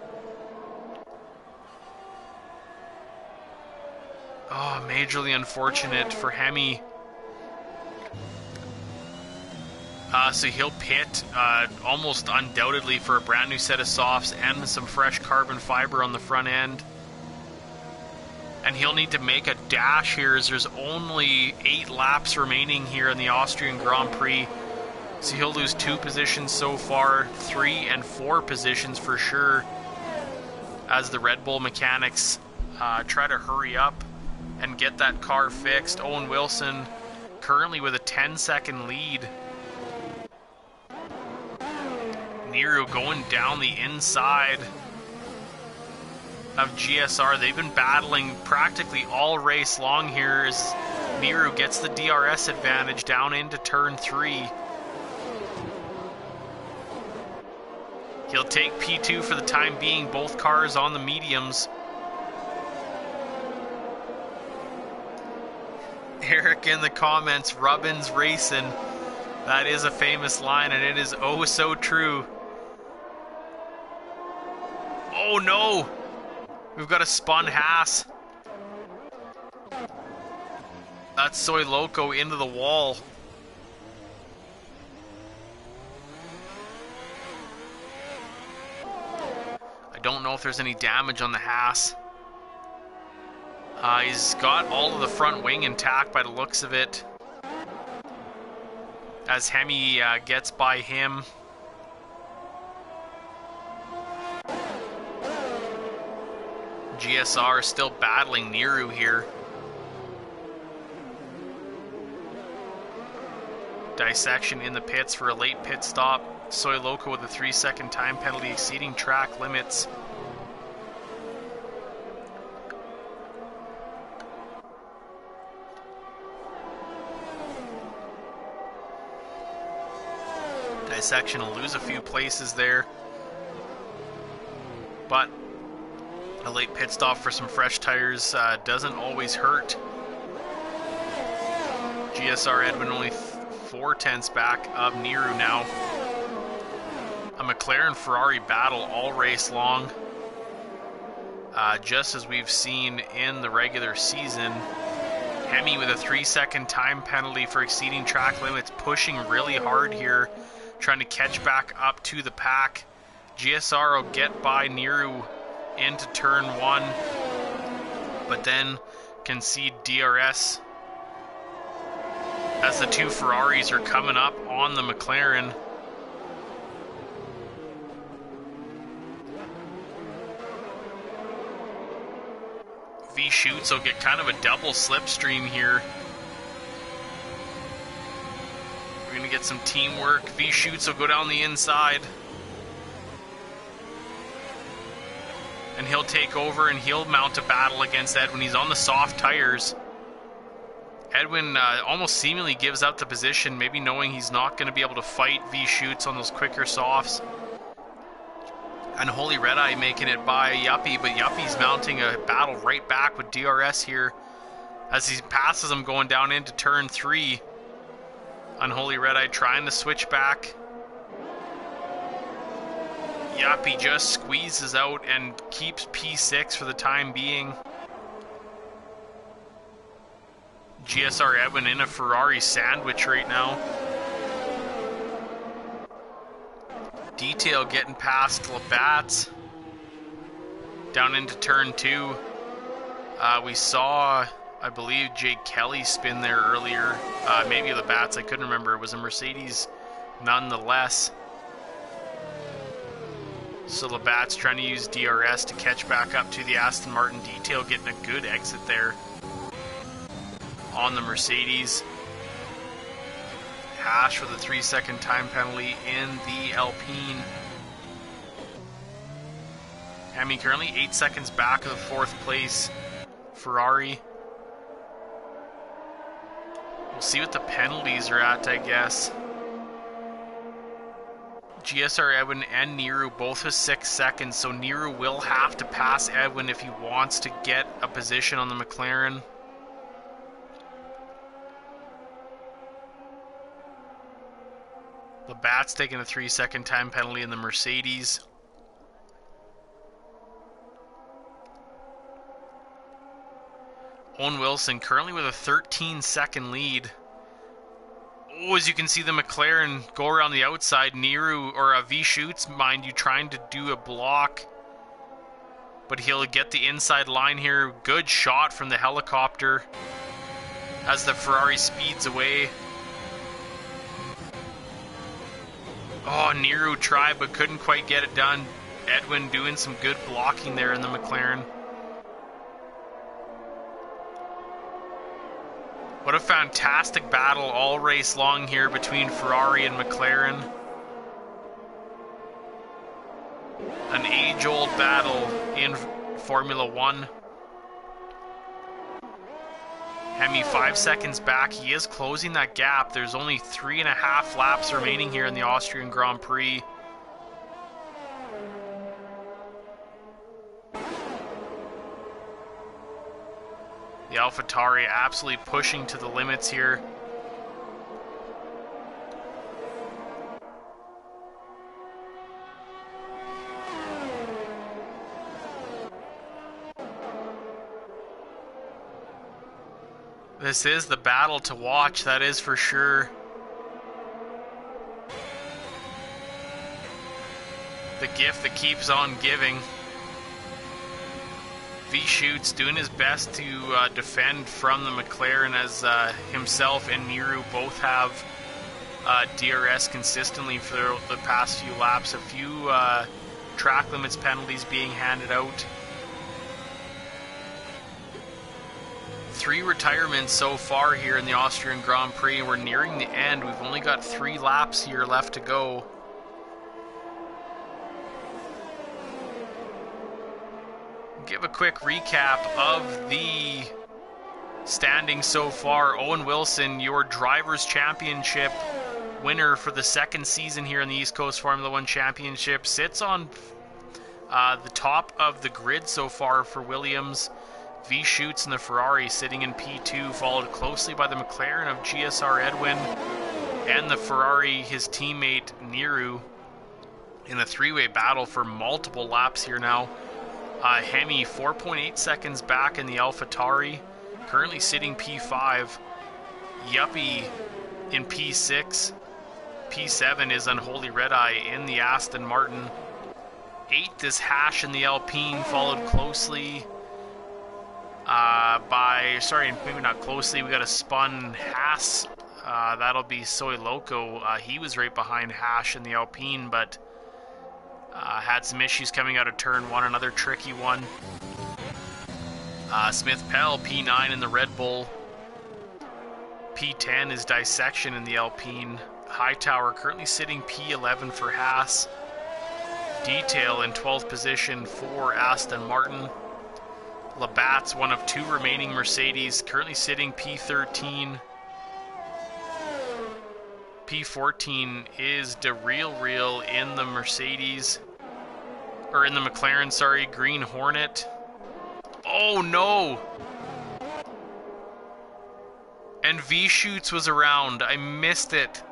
Oh, majorly unfortunate for Hemi. So he'll pit almost undoubtedly for a brand new set of softs and some fresh carbon fiber on the front end. And he'll need to make a dash here as there's only 8 laps remaining here in the Austrian Grand Prix. So he'll lose 2 positions so far, 3 and 4 positions for sure, as the Red Bull mechanics try to hurry up and get that car fixed. Owen Wilson currently with a 10-second lead. Nero going down the inside of GSR. They've been battling practically all race long here as Nero gets the DRS advantage down into turn 3. He'll take P2 for the time being, both cars on the mediums. Eric in the comments, Rubbins racing. That is a famous line, and it is oh so true. Oh no! We've got a spun Haas. That's Soy Loco into the wall. I don't know if there's any damage on the Haas. He's got all of the front wing intact by the looks of it, as Hemi gets by him. GSR still battling Niru here. Dissection in the pits for a late pit stop. Soy Loco with a 3-second time penalty exceeding track limits. Dissection will lose a few places there, but a late pit stop for some fresh tires doesn't always hurt. GSR Edwin only 4/10 back of Niru now. A McLaren-Ferrari battle all race long, just as we've seen in the regular season. Hemi with a 3-second time penalty for exceeding track limits, pushing really hard here, trying to catch back up to the pack. GSR will get by Niru into turn 1, but then concede DRS as the 2 Ferraris are coming up on the McLaren. V-Shoots will get kind of a double slipstream here. We're going to get some teamwork. V-Shoots will go down the inside, and he'll take over and he'll mount a battle against Edwin. He's on the soft tires. Edwin almost seemingly gives up the position, maybe knowing he's not going to be able to fight V-Shoots on those quicker softs. Unholy Red Eye making it by Yuppie, but Yuppie's mounting a battle right back with DRS here as he passes him going down into turn 3. Unholy Red Eye trying to switch back. Yuppie just squeezes out and keeps P6 for the time being. GSR Edwin in a Ferrari sandwich right now. Detail getting past Labatt's down into turn 2. We saw, I believe, Jake Kelly spin there earlier. Maybe Labatt's, I couldn't remember. It was a Mercedes nonetheless. So Labatt's trying to use DRS to catch back up to the Aston Martin. Detail getting a good exit there on the Mercedes. Hash with a 3-second time penalty in the Alpine. Hemi currently 8 seconds back of the 4th place Ferrari. We'll see what the penalties are at, I guess. GSR Edwin and Niru both have 6 seconds, so Niru will have to pass Edwin if he wants to get a position on the McLaren. Labatt's taking a 3-second time penalty in the Mercedes. Owen Wilson currently with a 13-second lead. Oh, as you can see the McLaren go around the outside. Niru, or a V-Shoots, mind you, trying to do a block. But he'll get the inside line here. Good shot from the helicopter as the Ferrari speeds away. Oh, Nero tried but couldn't quite get it done. Edwin doing some good blocking there in the McLaren. What a fantastic battle all race long here between Ferrari and McLaren. An age-old battle in Formula One. Hemi 5 seconds back. He is closing that gap. There's only 3.5 laps remaining here in the Austrian Grand Prix. The AlphaTauri absolutely pushing to the limits here. This is the battle to watch, that is for sure. The gift that keeps on giving. V-Shoots doing his best to defend from the McLaren, as himself and Nero both have DRS consistently for the past few laps. A few track limits penalties being handed out. 3 retirements so far here in the Austrian Grand Prix. We're nearing the end. We've only got 3 laps here left to go. Give a quick recap of the standings so far. Owen Wilson, your Drivers' Championship winner for the 2nd season here in the East Coast Formula One Championship, sits on the top of the grid so far for Williams. V-Shoots and the Ferrari sitting in P2, followed closely by the McLaren of GSR Edwin and the Ferrari, his teammate Nero, in a 3-way battle for multiple laps here now. Hemi 4.8 seconds back in the AlphaTauri, currently sitting P5. Yuppie in P6. P7 is Unholy Red Eye in the Aston Martin. 8th is Hash in the Alpine, followed closely maybe not closely, we got a spun Haas. That'll be Soy Loco. He was right behind Hash in the Alpine, but had some issues coming out of turn 1, another tricky one. Smith Pell, P9 in the Red Bull. P10 is Dissection in the Alpine. Hightower currently sitting P11 for Haas. Detail in 12th position for Aston Martin. Labatt's one of 2 remaining Mercedes, currently sitting P13. P14 is De Real in the Mercedes, or in the McLaren, sorry, Green Hornet. Oh no! And V-Shoots was around, I missed it.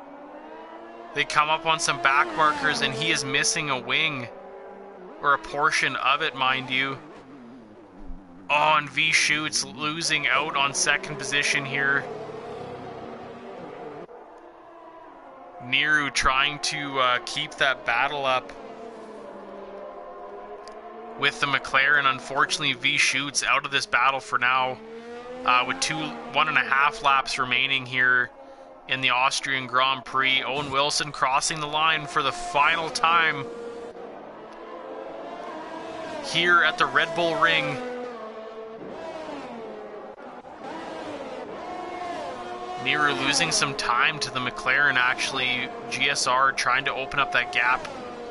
They come up on some back markers and he is missing a wing, or a portion of it, mind you. Oh, and V-Shoots losing out on 2nd position here. Nero trying to keep that battle up with the McLaren. Unfortunately, V-Shoots out of this battle for now, with 1.5 laps remaining here in the Austrian Grand Prix. Owen Wilson crossing the line for the final time here at the Red Bull Ring. Nero losing some time to the McLaren, actually. GSR trying to open up that gap.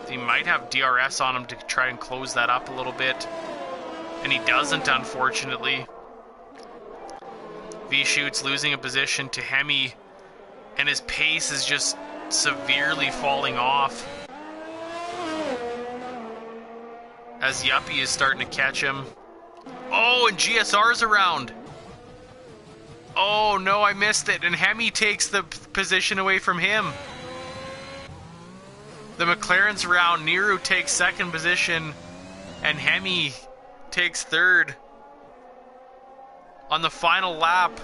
He might have DRS on him to try and close that up a little bit, and he doesn't, unfortunately. V-Shoots losing a position to Hemi, and his pace is just severely falling off as Yuppie is starting to catch him. Oh, and GSR's around. Oh no, I missed it, and Hemi takes the position away from him. The McLaren's around, Nero takes 2nd position, and Hemi takes 3rd. On the final lap,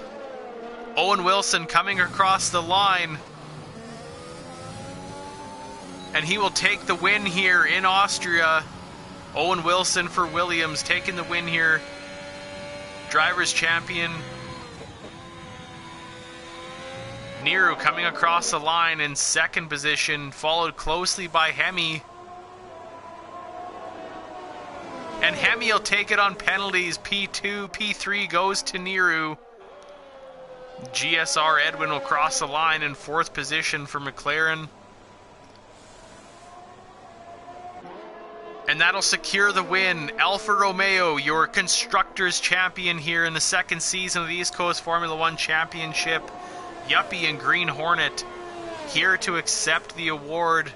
Owen Wilson coming across the line, and he will take the win here in Austria. Owen Wilson for Williams taking the win here. Drivers' champion. Niru coming across the line in second position, followed closely by Hemi. And Hemi will take it on penalties. P2, P3 goes to Niru. GSR Edwin will cross the line in fourth position for McLaren. And that'll secure the win. Alfa Romeo, your Constructors Champion here in the second season of the East Coast Formula One Championship. Yuppie and Green Hornet here to accept the award.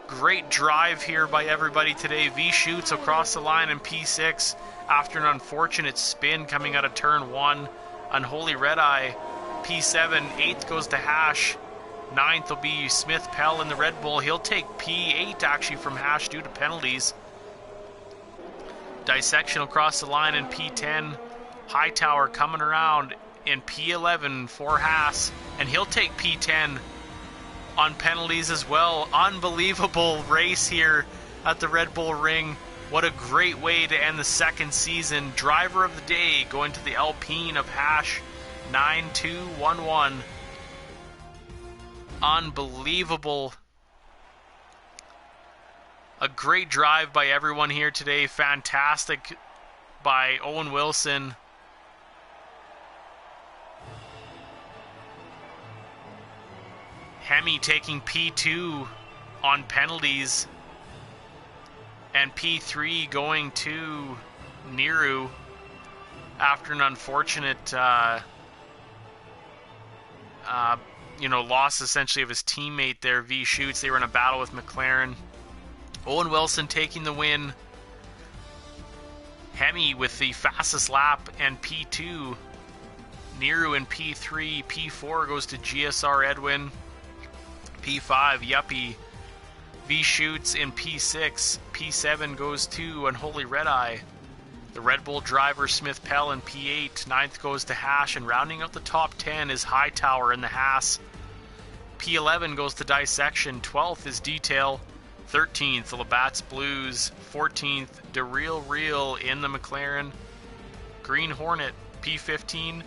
Great drive here by everybody today. V shoots across the line in P6 after an unfortunate spin coming out of turn 1. Unholy Red Eye, P7. 8th goes to Hash. 9th will be Smith Pell in the Red Bull. He'll take P8 actually from Hash due to penalties. Dissection across the line in P10. Hightower coming around in P11 for Haas, and he'll take P10 on penalties as well. Unbelievable race here at the Red Bull Ring. What a great way to end the second season. Driver of the day going to the Alpine of Hash 9211. Unbelievable. A great drive by everyone here today. Fantastic by Owen Wilson. Hemi taking P2 on penalties. And P3 going to Niru after an unfortunate loss essentially of his teammate there, V Shoots. They were in a battle with McLaren. Owen Wilson taking the win. Hemi with the fastest lap and P2. Niru in P3. P4 goes to GSR Edwin. P5 Yuppie. V Shoots in P6. P7 goes to Unholy Red Eye. The Red Bull driver Smith Pell in P8. 9th goes to Hash, and rounding out the top 10 is Hightower in the Haas. P11 goes to Dissection. 12th is Detail. 13th, the Labatt's Blues. 14th, Real in the McLaren. Green Hornet, P15.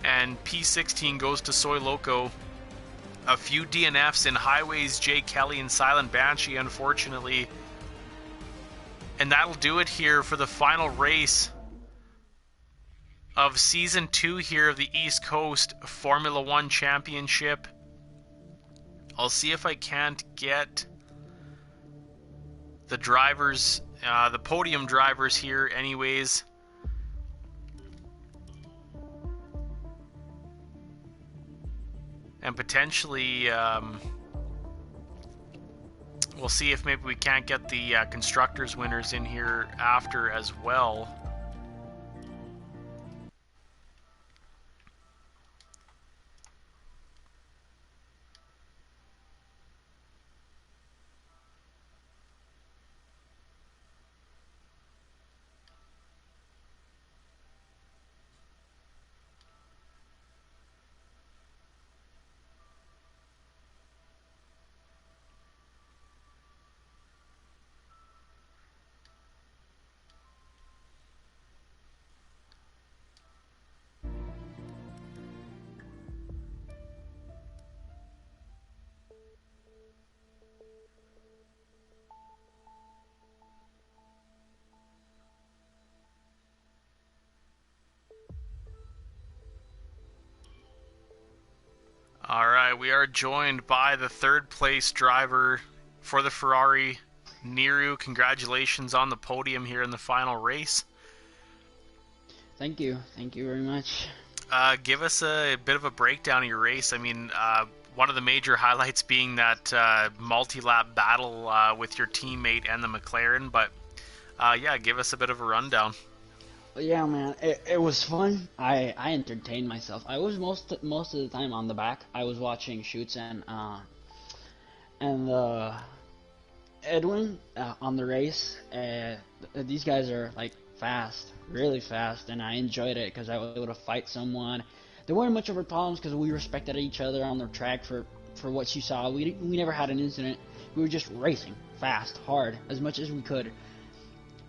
And P16 goes to Soy Loco. A few DNFs in Highways, Jay Kelly and Silent Banshee, unfortunately. And that'll do it here for the final race of Season 2 here of the East Coast Formula One Championship. I'll see if I can't get the drivers, the podium drivers here anyways. And potentially, we'll see if maybe we can't get the constructors winners in here after as well. Alright, we are joined by the third place driver for the Ferrari, Niru. Congratulations on the podium here in the final race. Thank you very much. Give us a bit of a breakdown of your race. I mean, one of the major highlights being that multi-lap battle with your teammate and the McLaren, but yeah, give us a bit of a rundown. Yeah, man, it was fun. I entertained myself. I was most of the time on the back. I was watching Shoots and Edwin on the race. These guys are like fast, really fast, and I enjoyed it because I was able to fight someone. There weren't much of a problems because we respected each other on the track for what you saw. We never had an incident. We were just racing fast, hard, as much as we could.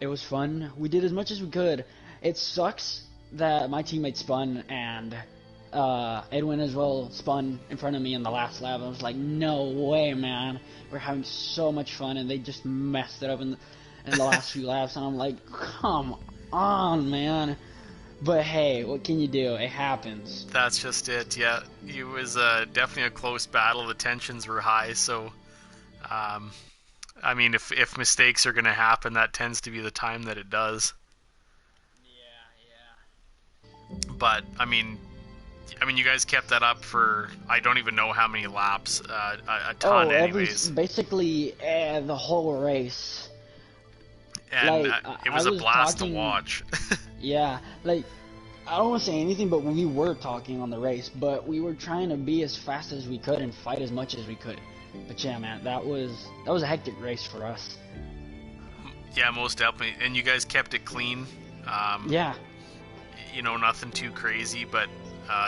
It was fun. We did as much as we could. It sucks that my teammate spun and Edwin as well spun in front of me in the last lap. I was like, no way, man. We're having so much fun, and they just messed it up in the last few laps. And I'm like, come on, man. But hey, what can you do? It happens. That's just it. Yeah, it was definitely a close battle. The tensions were high, so I mean, if mistakes are going to happen, that tends to be the time that it does. But I mean, you guys kept that up for I don't even know how many laps, a ton, anyways. Basically the whole race. And Like it I was a was blast talking, to watch. yeah, like I don't want to say anything, but we were talking on the race, but we were trying to be as fast as we could and fight as much as we could. But yeah, man, that was a hectic race for us. Yeah, most definitely. And you guys kept it clean. Yeah. You know, nothing too crazy, but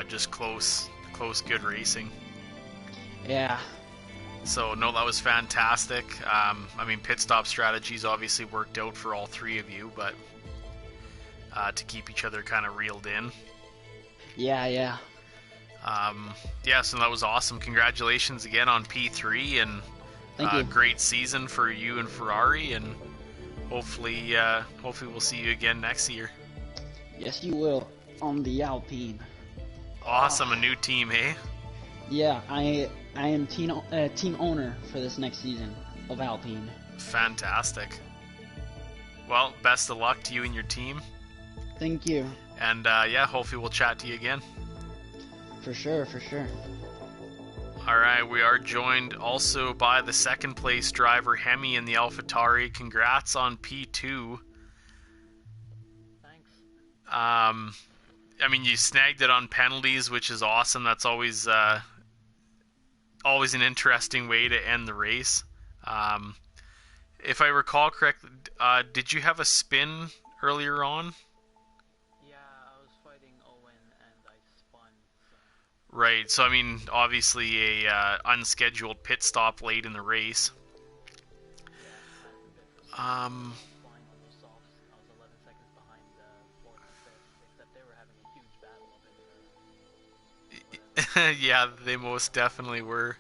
just close, good racing. Yeah. So, no, that was fantastic. I mean, pit stop strategies obviously worked out for all three of you, but to keep each other kind of reeled in. Yeah, yeah. Yeah, so that was awesome. Congratulations again on P3, and Thank you. great season for you and Ferrari, and hopefully we'll see you again next year. Yes, you will, on the Alpine. Awesome, a new team, hey? Yeah, I am team owner for this next season of Alpine. Fantastic. Well, best of luck to you and your team. Thank you. And yeah, hopefully we'll chat to you again. For sure, for sure. Alright, we are joined also by the second place driver, Hemi, in the AlphaTauri. Congrats on P2. Thanks. I mean, you snagged it on penalties, which is awesome. That's always an interesting way to end the race. If I recall correctly, did you have a spin earlier on? Yeah, I was fighting Owen and I spun. So. Right, so I mean, obviously a unscheduled pit stop late in the race. Yeah, I was flying on those softs. I was 11 seconds behind fourth and fifth, except they were having a huge battle up in there. Yeah, they most definitely were.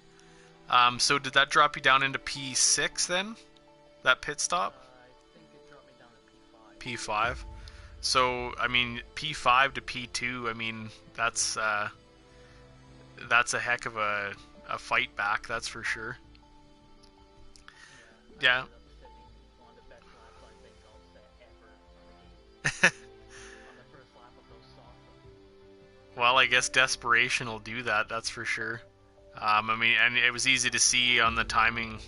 So did that drop you down into P6 then? That pit stop? I think it dropped me down to P5. P5. So, I mean, P5 to P2, I mean, that's a heck of a fight back, that's for sure. Yeah. I ended up setting one of the best laps I think I'll set ever on the first lap of those softs. Well, I guess desperation will do that, that's for sure. I mean, and it was easy to see on the timing.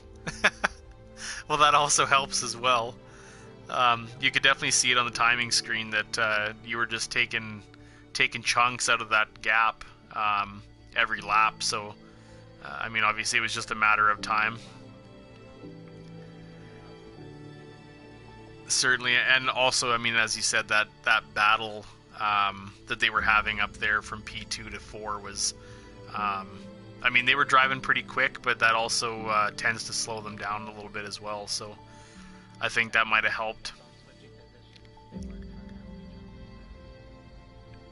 Well, that also helps as well. You could definitely see it on the timing screen that you were just taking chunks out of that gap every lap. So, I mean, obviously it was just a matter of time. Certainly, and also, I mean, as you said, that battle that they were having up there from P2 to 4 was... I mean, they were driving pretty quick, but that also tends to slow them down a little bit as well, so I think that might have helped.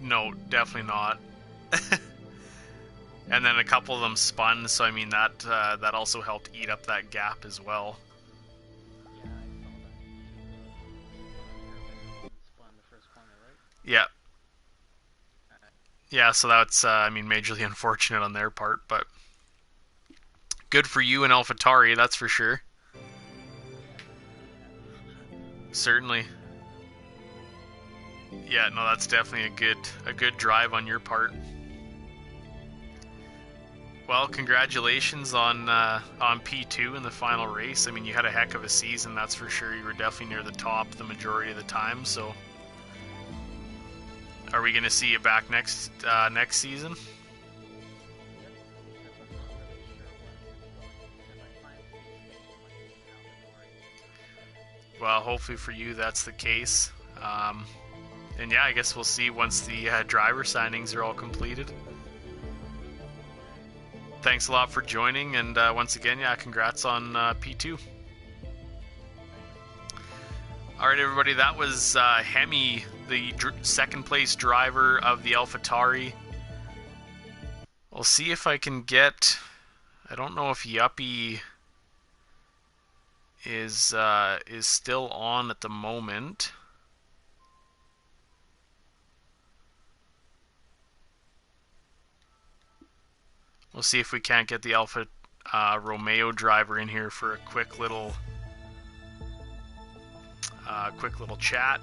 No, definitely not. And then a couple of them spun, so I mean, that also helped eat up that gap as well. Yeah, I saw that. Spun the first corner, right? Yeah. Yeah, so that's, I mean, majorly unfortunate on their part, but good for you and AlphaTauri, that's for sure. Certainly. Yeah, no, that's definitely a good drive on your part. Well, congratulations on P2 in the final race. I mean, you had a heck of a season, that's for sure. You were definitely near the top the majority of the time, so... Are we going to see you back next season? Well, hopefully for you that's the case. And yeah, I guess we'll see once the driver signings are all completed. Thanks a lot for joining, and once again, yeah, congrats on P2. Alright everybody, that was Hemi, the second place driver of the AlphaTauri. We'll see if I can get... I don't know if Yuppie is still on at the moment. We'll see if we can't get the Alfa Romeo driver in here for a quick little chat.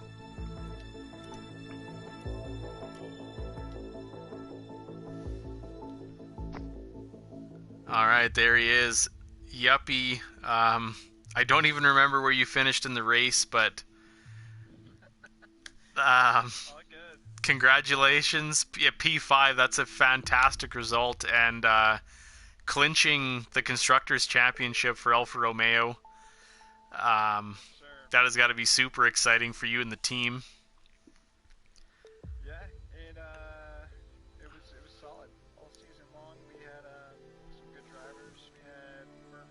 All right, there he is, Yuppie. I don't even remember where you finished in the race, but congratulations. Yeah, P5, that's a fantastic result, and clinching the Constructors' Championship for Alfa Romeo. That has got to be super exciting for you and the team. Yeah, it was solid all season long. We had some good drivers. We had Murph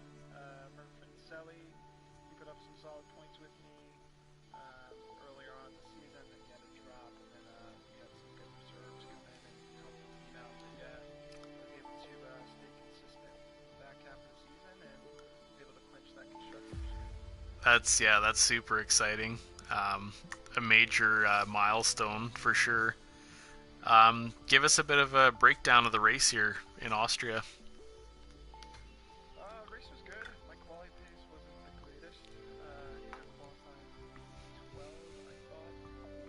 and Selly. He put up some solid points with me earlier on in the season. Then he had a drop, and then we had some good reserves come in and help the team out. But yeah, I was able to stay consistent in the back half of the season and was able to clinch that constructors. That's super exciting. A major milestone for sure. Give us a bit of a breakdown of the race here in Austria. Race was good. My quality pace wasn't the greatest. Qualifying 12, I thought.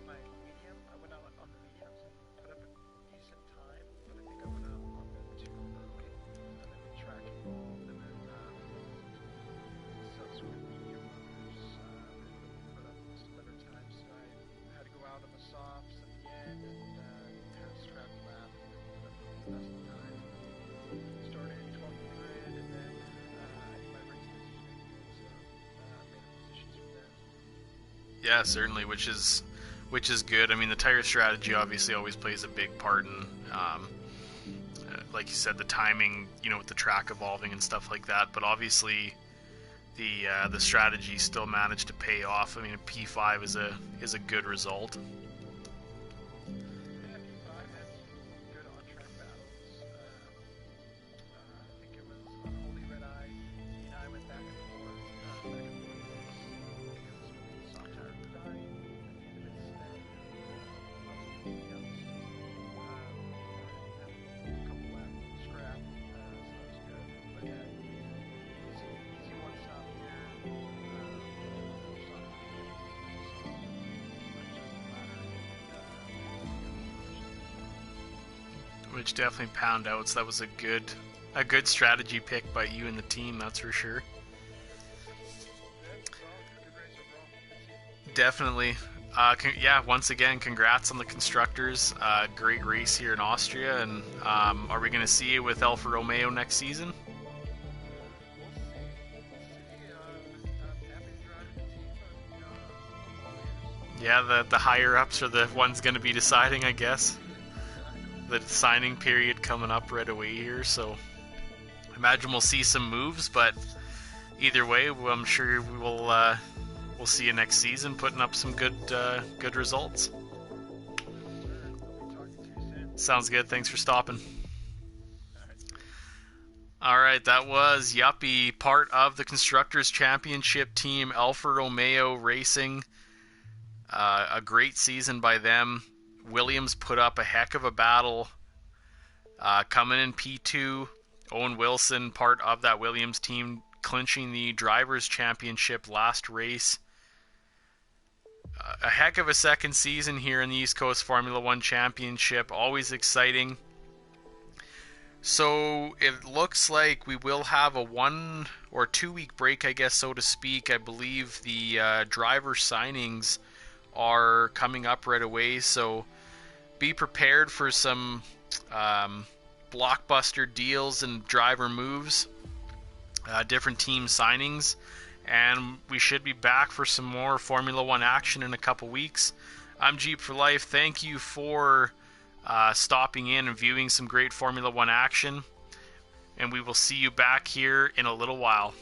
My medium, I went out on the mediums and put up a decent time, but I think I went out on them too early. And then the track evolved, and then subsequent medium runners put up some better times. So I had to go out on the softs at the end and kind of scrap the lap and put up the best time. Started in 12th in the grid, and then I think my race was so made up positions from there. Yeah, certainly, which is good. I mean, the tire strategy obviously always plays a big part in, like you said, the timing, with the track evolving and stuff like that. But obviously, the strategy still managed to pay off. I mean, a P5 is a good result. Yeah, P5 had some good on-track battles. I think it was Unholy Red Eye. He and I went back and forth because the soft tire was dying at the end of his stay. Had a couple lap scrap, so that was good. But yeah, easy one stop here. Which definitely pound out. So that was a good strategy pick by you and the team. That's for sure. Definitely. Once again, congrats on the constructors. Great race here in Austria, and are we going to see you with Alfa Romeo next season? Yeah, the higher ups are the ones going to be deciding, I guess. The signing period coming up right away here, so I imagine we'll see some moves, but either way, I'm sure we'll see you next season putting up some good results. Sounds good. Thanks for stopping. All right, that was Yuppie, part of the Constructors' Championship team, Alfa Romeo Racing. A great season by them. Williams put up a heck of a battle. Coming in P2, Owen Wilson, part of that Williams team, clinching the Drivers' Championship last race. A heck of a second season here in the East Coast Formula One Championship. Always exciting. So it looks like we will have a 1 or 2 week break, I guess, so to speak. I believe the driver signings are coming up right away, so be prepared for some blockbuster deals and driver moves, different team signings, and we should be back for some more Formula One action in a couple weeks. I'm Jeep for Life. Thank you for stopping in and viewing some great Formula One action, and we will see you back here in a little while.